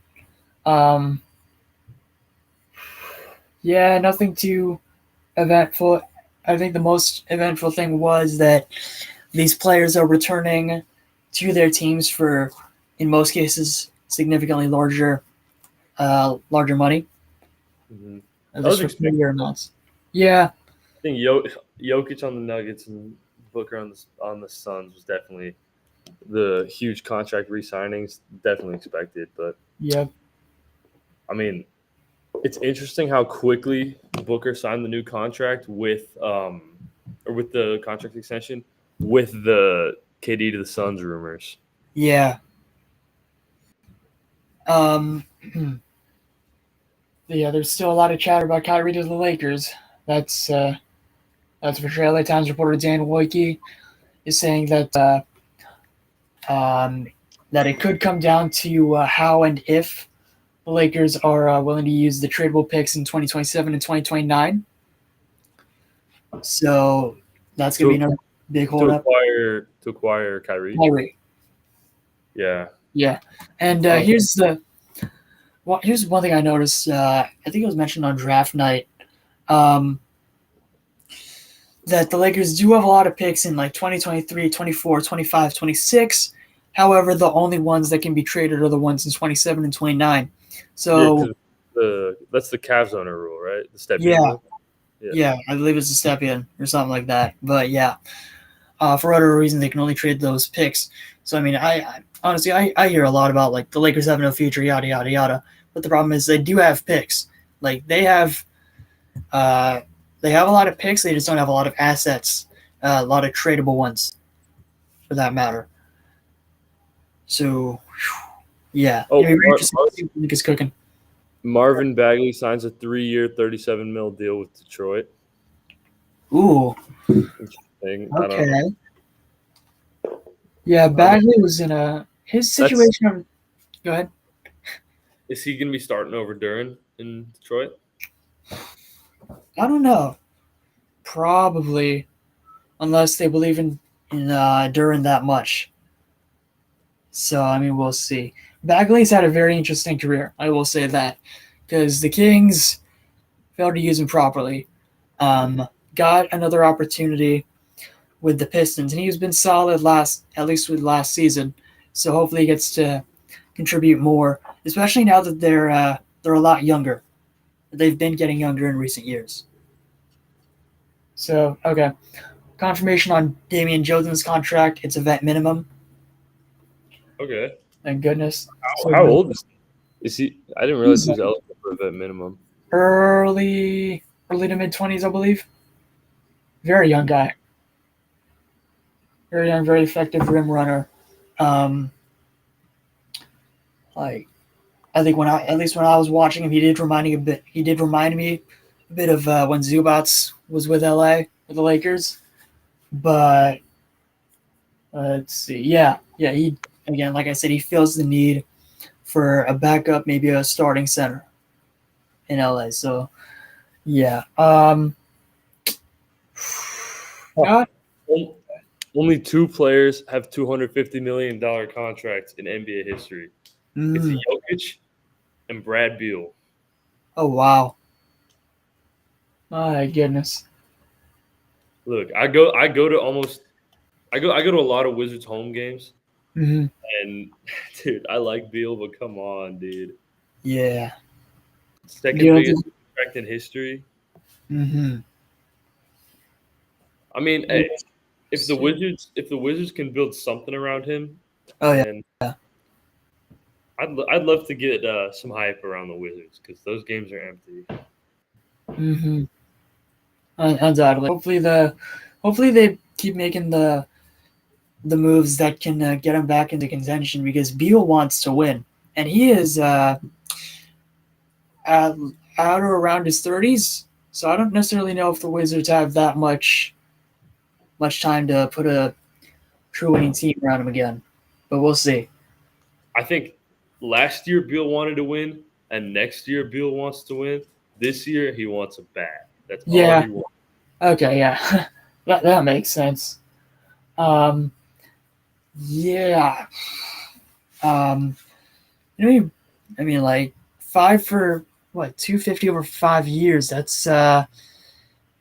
Yeah, nothing too eventful. I think the most eventful thing was that these players are returning to their teams for, in most cases, significantly larger money. Mm-hmm. Just for bigger amounts. Yeah. I think Jokic on the Nuggets and Booker on the Suns was definitely the huge contract re-signings. Definitely expected, but yep. I mean, it's interesting how quickly Booker signed the new contract with the contract extension with the KD to the Suns rumors. Yeah. Yeah, there's still a lot of chatter about Kyrie to the Lakers. That's for sure. LA Times reporter Dan Wojcicki is saying that that it could come down to how and if the Lakers are willing to use the tradable picks in 2027 and 2029. So that's going to be another big holdup. To acquire Kyrie. Yeah. Yeah. And here's one thing I noticed. I think it was mentioned on draft night that the Lakers do have a lot of picks in like 2023, 24, 25, 26. However, the only ones that can be traded are the ones in 27 and 29. So that's the Cavs owner rule, right? The step in rule. Yeah, I believe it's a step in or something like that. But yeah, for whatever reason, they can only trade those picks. So I mean, I honestly hear a lot about like the Lakers have no future, yada yada yada. But the problem is they do have picks. Like they have a lot of picks. They just don't have a lot of assets, a lot of tradable ones, for that matter. So Yeah, Oh, it'll be very interesting to see what Nick is cooking. Marvin Bagley signs a 3-year, $37 million deal with Detroit. Ooh, Interesting. I don't know. okay. Yeah, I mean, Bagley was in a his that's situation. Go ahead. is he going to be starting over Duran in Detroit? I don't know. Probably, unless they believe in Duran that much. So I mean, we'll see. Bagley's had a very interesting career. I will say that because the Kings failed to use him properly. Got another opportunity with the Pistons, and he's been solid at least with last season. So hopefully he gets to contribute more, especially now that they're a lot younger. They've been getting younger in recent years. So okay, confirmation on Damian Jones' contract. It's a vet minimum. Okay. Thank goodness. So How old is he? I didn't realize he's he was eligible for a vet minimum. early to mid 20s, I believe. Very young guy. Very young, very effective rim runner. Um, like I think when I at least when I was watching him, He did remind me a bit of when Zubats was with LA with the Lakers. But let's see. Yeah. He again, like I said, he feels the need for a backup, maybe a starting center in LA. So yeah. Not. Only two players have $250 million contracts in NBA history. It's Mm, Jokic and Brad Beal. oh wow. My goodness. Look, I go to a lot of Wizards home games, Hmm. and dude, I like Beal, but come on, dude, Yeah. second Deal. biggest contract in history. Mm-hmm. I mean, hey, if the Wizards can build something around him, Oh yeah. then I'd love to get some hype around the Wizards because those games are empty. Mm-hmm. Undoubtedly. Hopefully they keep making the moves that can get him back into contention because Beal wants to win, and he is at, at or around his 30s. So I don't necessarily know if the Wizards have that much time to put a true winning team around him again, but we'll see. I think last year Beal wanted to win, and next year Beal wants to win. This year he wants a bat. That's all Yeah. he wants. Okay. Yeah. That makes sense. Um. Yeah. Um. I mean, like five for what 250 over 5 years. That's an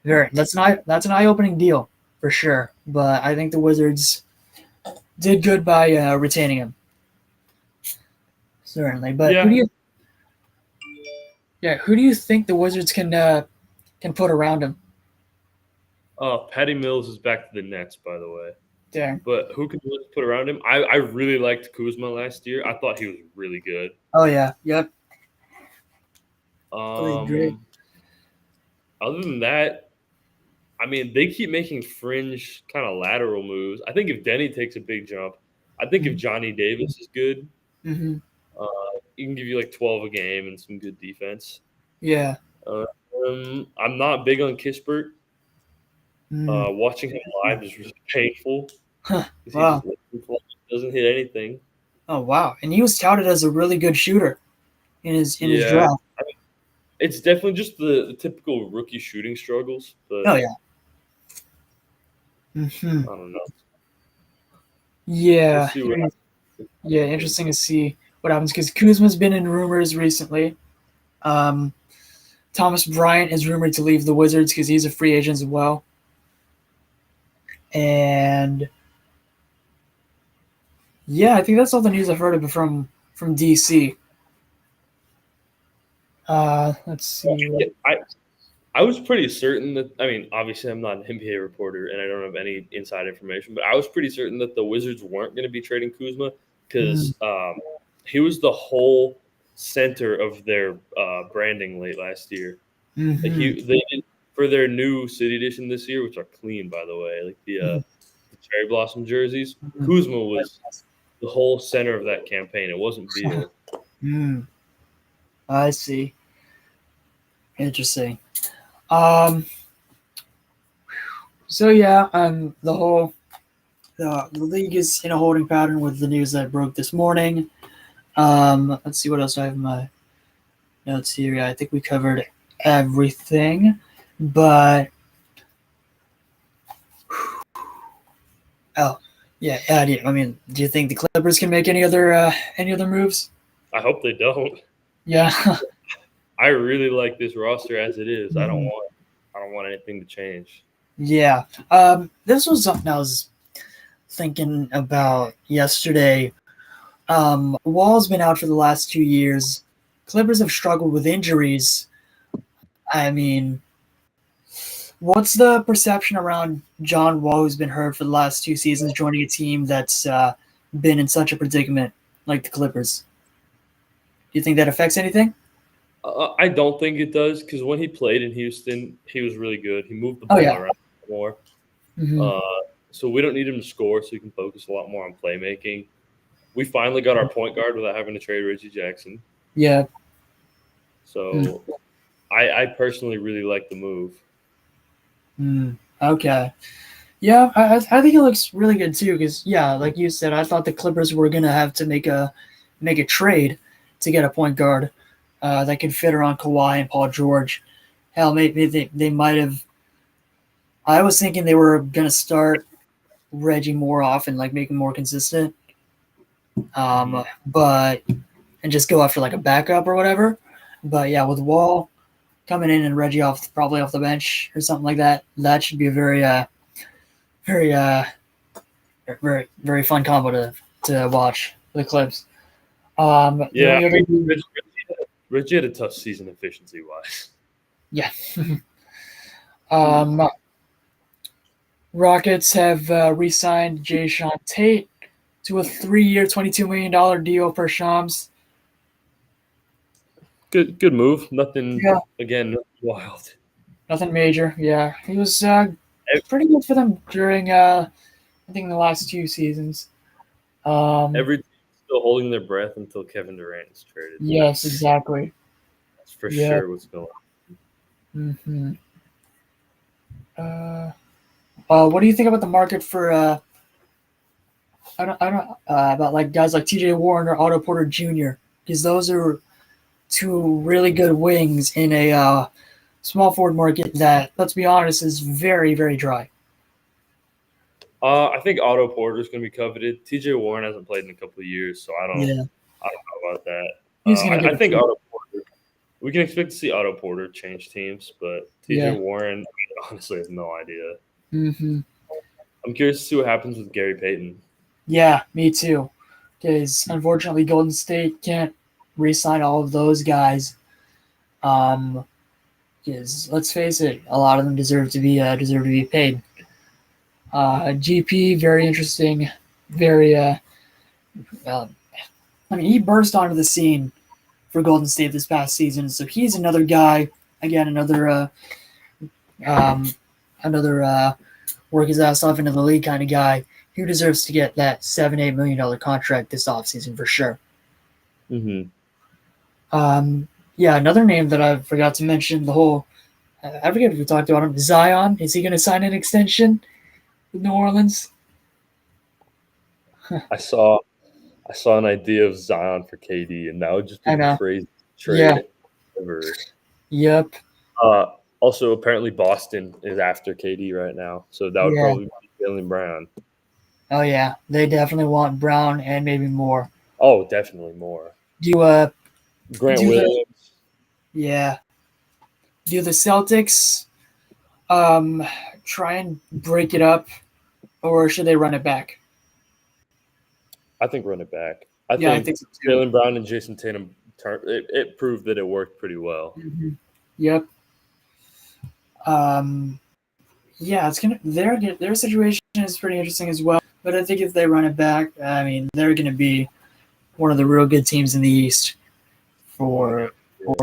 eye opening deal for sure. But I think the Wizards did good by retaining him, certainly. But Yeah. who do you think the Wizards can put around him? Patty Mills is back to the Nets, by the way. Dang. But who can we put around him? I really liked Kuzma last year. I thought he was really good. Oh yeah. Yep. Played great. Um, Other than that, I mean, they keep making fringe kind of lateral moves. I think if Denny takes a big jump, I think if Johnny Davis is good, Mm-hmm. uh, he can give you like 12 a game and some good defense. Yeah. I'm not big on Kispert. Mm. Watching him live is really painful Huh. because he Wow. just doesn't hit anything. Oh wow. And he was touted as a really good shooter in his Yeah, draft. it's definitely just the typical rookie shooting struggles, but Oh yeah. Hmm. I don't know. We'll Yeah. see what Yeah. happens. Interesting to see what happens because Kuzma's been in rumors recently. Um, Thomas Bryant is rumored to leave the Wizards because he's a free agent as well. And yeah, I think that's all the news I've heard of from DC. Let's see. Yeah, I was pretty certain that I mean, obviously I'm not an NBA reporter and I don't have any inside information, but I was pretty certain that the Wizards weren't going to be trading Kuzma because he was the whole center of their branding late last year. Like Mm-hmm. they did for their new City Edition this year, which are clean by the way, like the cherry blossom jerseys. Mm-hmm. Kuzma was the whole center of that campaign. It wasn't Beal. I see. Interesting. Um. So yeah, the league is in a holding pattern with the news that broke this morning. Let's see what else I have in my notes here. Yeah, I think we covered everything, but oh yeah, I mean, do you think the Clippers can make any other moves? I hope they don't. Yeah. I really like this roster as it is. I don't want anything to change. Yeah. This was something I was thinking about yesterday. Wall's been out for the last 2 years. Clippers have struggled with injuries. I mean, what's the perception around John Wall, who's been hurt for the last 2 seasons, joining a team that's been in such a predicament like the Clippers? Do you think that affects anything? I don't think it does because when he played in Houston, he was really good. He moved the Oh ball yeah. around more. Mm-hmm. So we don't need him to score, so he can focus a lot more on playmaking. We finally got our point guard without having to trade Reggie Jackson. Yeah. So I personally really like the move. Okay. Yeah, I think it looks really good too. Because yeah, like you said, I thought the Clippers were gonna have to make a trade to get a point guard that could fit around Kawhi and Paul George. Hell, maybe they might have. I was thinking they were gonna start Reggie more often, like make him more consistent. But and just go after like a backup or whatever. But yeah, with Wall coming in and Reggie probably off the bench or something like that, that should be a very very fun combo to watch for the Clips. Yeah, Reggie had a tough season efficiency wise. Yeah. Rockets have re-signed Jae'Sean Tate to a 3-year, $22 million deal per Shams. Good move. Nothing. Yeah. Again, wild. Nothing major. Yeah, he was pretty good for them during I think the last 2 seasons. Every team still holding their breath until Kevin Durant is traded. Yes, exactly. That's for sure what's going on. Mm-hmm. What do you think about the market for I don't about like guys like T.J. Warren or Otto Porter Jr. because those are 2 really good wings in a small forward market that, let's be honest, is very, very dry. I think Otto Porter is going to be coveted. T.J. Warren hasn't played in a couple of years, so I don't know about that. I think Otto Porter. We can expect to see Otto Porter change teams, but T.J. Warren, honestly, has no idea. Mm-hmm. I'm curious to see what happens with Gary Payton. Yeah, me too. Because unfortunately, Golden State can't re-sign all of those guys. Because let's face it, a lot of them deserve to be paid. GP, very interesting. Very. He burst onto the scene for Golden State this past season, so he's another guy. Again, another work his ass off into the league kind of guy who deserves to get that $7-8 million contract this offseason for sure. Mm-hmm. Yeah, another name that I forgot to mention, I forget if we talked about him, Zion. Is he going to sign an extension with New Orleans? I saw an idea of Zion for KD, and that would just be the crazy trade ever. Yep. Also, apparently Boston is after KD right now, so that would probably be Jaylen Brown. Oh yeah, they definitely want Brown and maybe more. Oh, definitely more. Grant Williams. Do the Celtics try and break it up, or should they run it back? I think run it back. I think so too. Jaylen Brown and Jason Tatum, it proved that it worked pretty well. Mm-hmm. Yep. It's their situation is pretty interesting as well. But I think if they run it back, I mean, they're gonna be one of the real good teams in the East for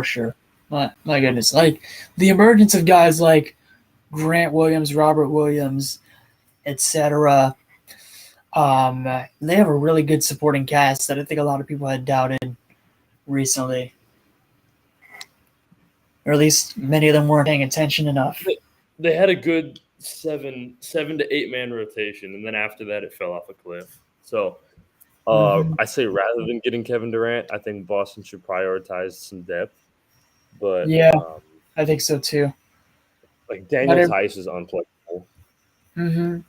sure. My goodness, like the emergence of guys like Grant Williams, Robert Williams, etc. They have a really good supporting cast that I think a lot of people had doubted recently, or at least many of them weren't paying attention enough. They had a good seven to 8 man rotation, and then after that, it fell off a cliff. So Mm-hmm. I say rather than getting Kevin Durant, I think Boston should prioritize some depth. But Yeah, I think so too. like But Daniel Tice is unplayable. mm-hmm.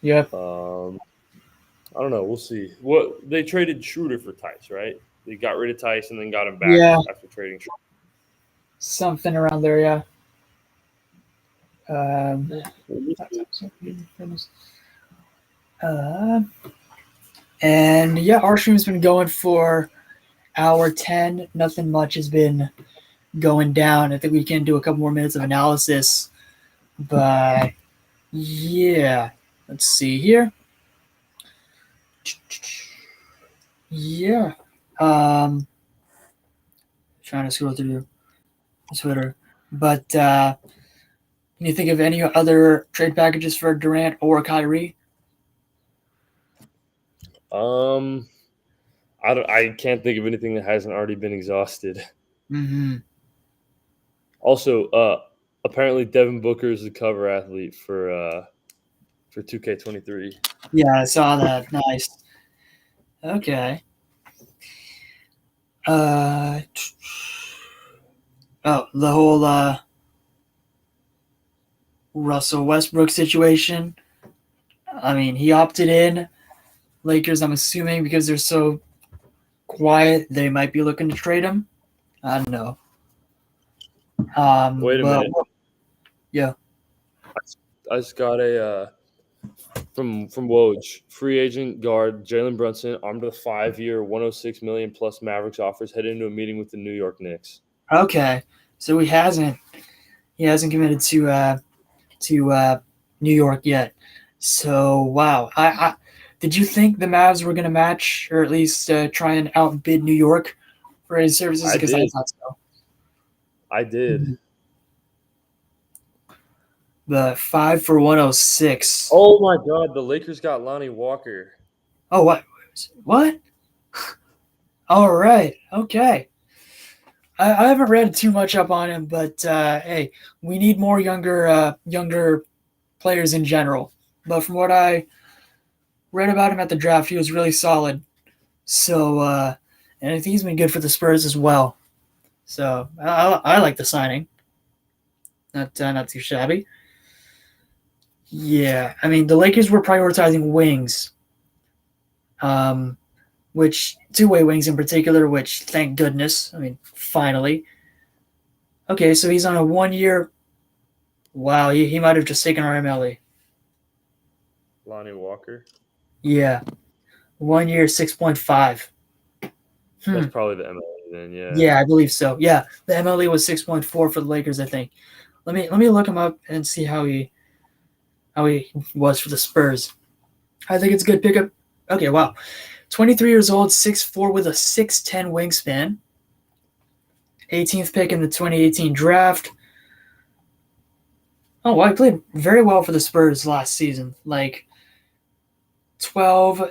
Yep. I don't know. We'll see. What they traded Schroeder for Tice, right? They got rid of Tice and then got him back Yeah, after trading Schroeder. something around there. Yeah. Um, uh, and yeah, our stream's been going for hour 10. Nothing much has been going down. I think we can do a couple more minutes of analysis, but yeah, let's see here. Yeah. Um, Trying to scroll through Twitter, but can you think of any other trade packages for Durant or Kyrie? Um, I can't think of anything that hasn't already been exhausted. Mm-hmm. Also, apparently Devin Booker is the cover athlete for 2K23. Yeah, I saw that. Nice. Okay. Uh, the whole Russell Westbrook situation. I mean, he opted in. Lakers, I'm assuming because they're so quiet, they might be looking to trade him. I don't know. Wait a But minute. yeah. I just got a from Woj, free agent guard Jalen Brunson, armed with a 5-year, 106 million plus Mavericks offers, headed into a meeting with the New York Knicks. Okay. So he hasn't committed to New York yet. So wow. I did you think the Mavs were going to match or at least try and outbid New York for his services? I Because I did. thought so. I did. Mhm. The 5 for 106. Oh my God, the Lakers got Lonnie Walker. Oh what? What? All right. Okay. I haven't read too much up on him, but hey, we need more younger players in general. But from what I read about him at the draft, he was really solid. So, and I think he's been good for the Spurs as well. So I like the signing. Not too shabby. Yeah, I mean the Lakers were prioritizing wings, um, which two-way wings in particular. Which thank goodness. I mean, finally. Okay, so he's on a 1 year. Wow, he might have just taken our MLE. Lonnie Walker. Yeah, 1 year, 6.5. That's Hmm. probably the MLE then, yeah. Yeah, I believe so. Yeah, the MLE was 6.4 for the Lakers. I think. Let me look him up and see how he was for the Spurs. I think it's a good pickup. Okay, wow. 23 years old, 6'4 with a 6'10 wingspan. 18th pick in the 2018 draft. Oh, well, I played very well for the Spurs last season. Like 12,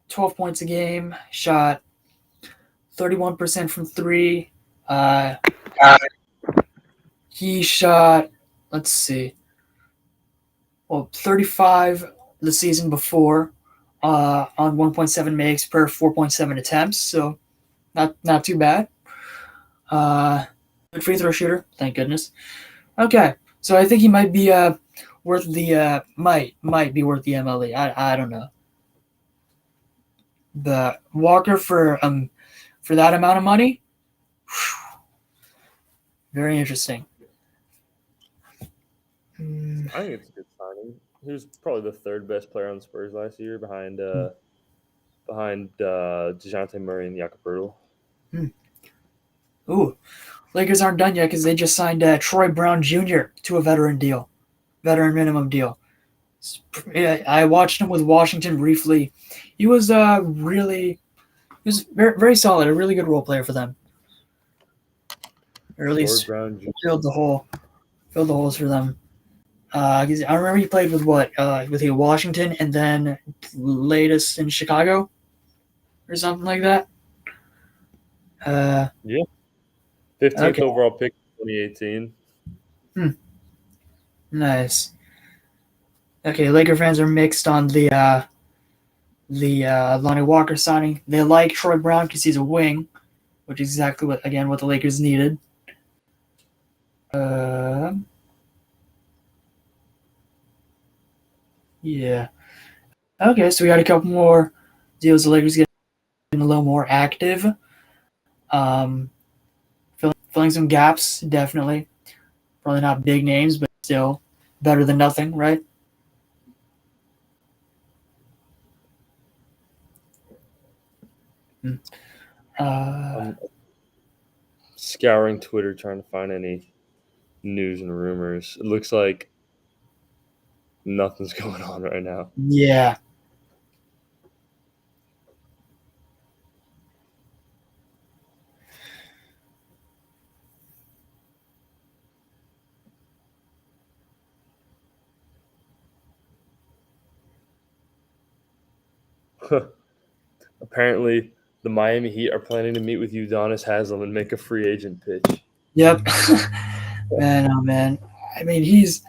12 points a game, shot 31% from three. Uh, he shot, let's see, well, 35 the season before on 1.7 makes per 4.7 attempts. So not too bad. Good free throw shooter, thank goodness. Okay, so I think he might be worth the might be worth the MLE. I don't know. But Walker for that amount of money, very interesting. I think it's a good signing. He was probably the third best player on the Spurs last year behind DeJounte Murray and Jakob Poeltl. Ooh, Lakers aren't done yet because they just signed Troy Brown Jr. to a veteran minimum deal. Yeah, I watched him with Washington briefly. He was very, very solid, a really good role player for them. Or at Troy least Brown Jr. filled the holes for them. 'Cause I remember he played with what? With Washington, and then latest in Chicago or something like that. Uh, Yeah, 15th okay, overall pick, 2018. hmm, nice. Okay, Laker fans are mixed on the Lonnie Walker signing. They like Troy Brown because he's a wing, which is exactly what the Lakers needed. Uh, yeah. Okay, so we got a couple more deals. The Lakers getting a little more active, um, filling some gaps, definitely. Probably not big names, but still better than nothing, right? Uh, I'm scouring Twitter trying to find any news and rumors. It looks like nothing's going on right now. yeah. Apparently, the Miami Heat are planning to meet with Udonis Haslam and make a free agent pitch. Yep. Man, oh man. I mean, he's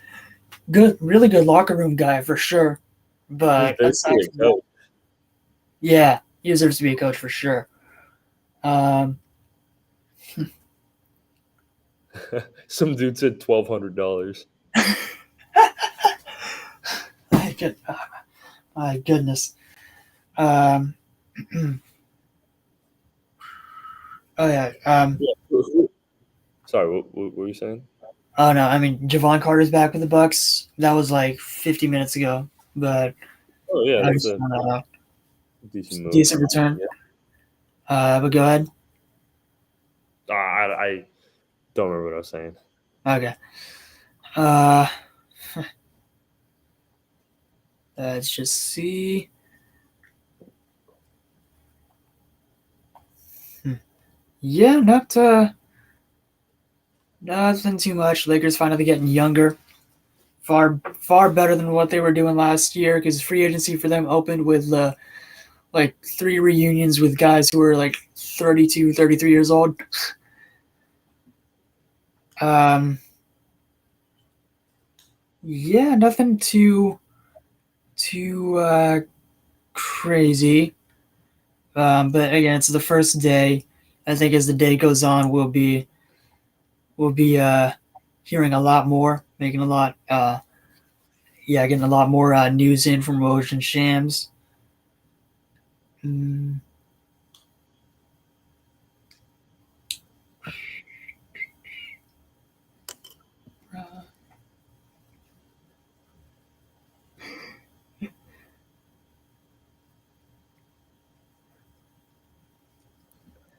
good, really good locker room guy for sure. He's But aside basically from a that, coach. yeah, he deserves to be a coach for sure. Um, Some dude said $1,200. my goodness. Um, oh yeah. Yeah. Sorry, what were you saying? Oh no. I mean, Javon Carter's back with the Bucks. That was like 50 minutes ago, but Oh yeah, I that's just a found out decent move. decent return. Yeah. But go ahead. I don't remember what I was saying. Okay. Uh, let's just see. Yeah, nothing too much. Lakers finally getting younger. Far better than what they were doing last year because free agency for them opened with like 3 reunions with guys who were like 32, 33 years old. Um, yeah, nothing too crazy. But again, it's the first day. I think as the day goes on, we'll be hearing a lot more, making a lot getting a lot more news in from Woj and Shams. Mm,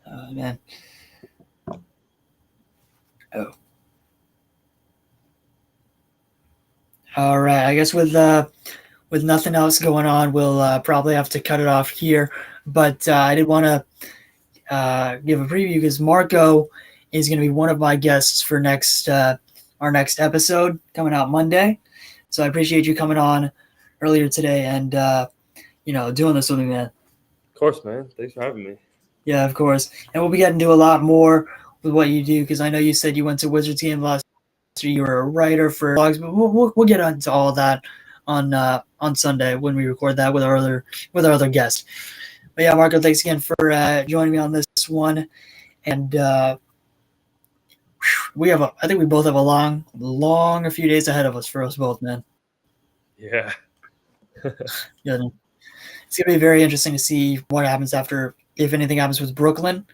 uh, man. Oh. All right. I guess with nothing else going on, we'll probably have to cut it off here. But I did want to give a preview because Marco is going to be one of my guests for our next episode coming out Monday. So I appreciate you coming on earlier today and doing this with me, man. Of course, man. Thanks for having me. Yeah, of course. And we'll be getting to a lot more with what you do because I know you said you went to Wizards game last year. You were a writer for blogs, but we'll get into all of that on Sunday when we record that with our other guest. But yeah, Marco, thanks again for joining me on this one. And I think we both have a long a few days ahead of us for us both, man. Yeah. Yeah, it's gonna be very interesting to see what happens if anything happens with Brooklyn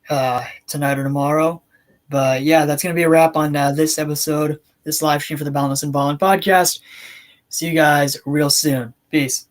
tonight or tomorrow. But yeah, that's gonna be a wrap on this episode, this live stream for the Boundless and Ballin podcast. See you guys real soon. Peace.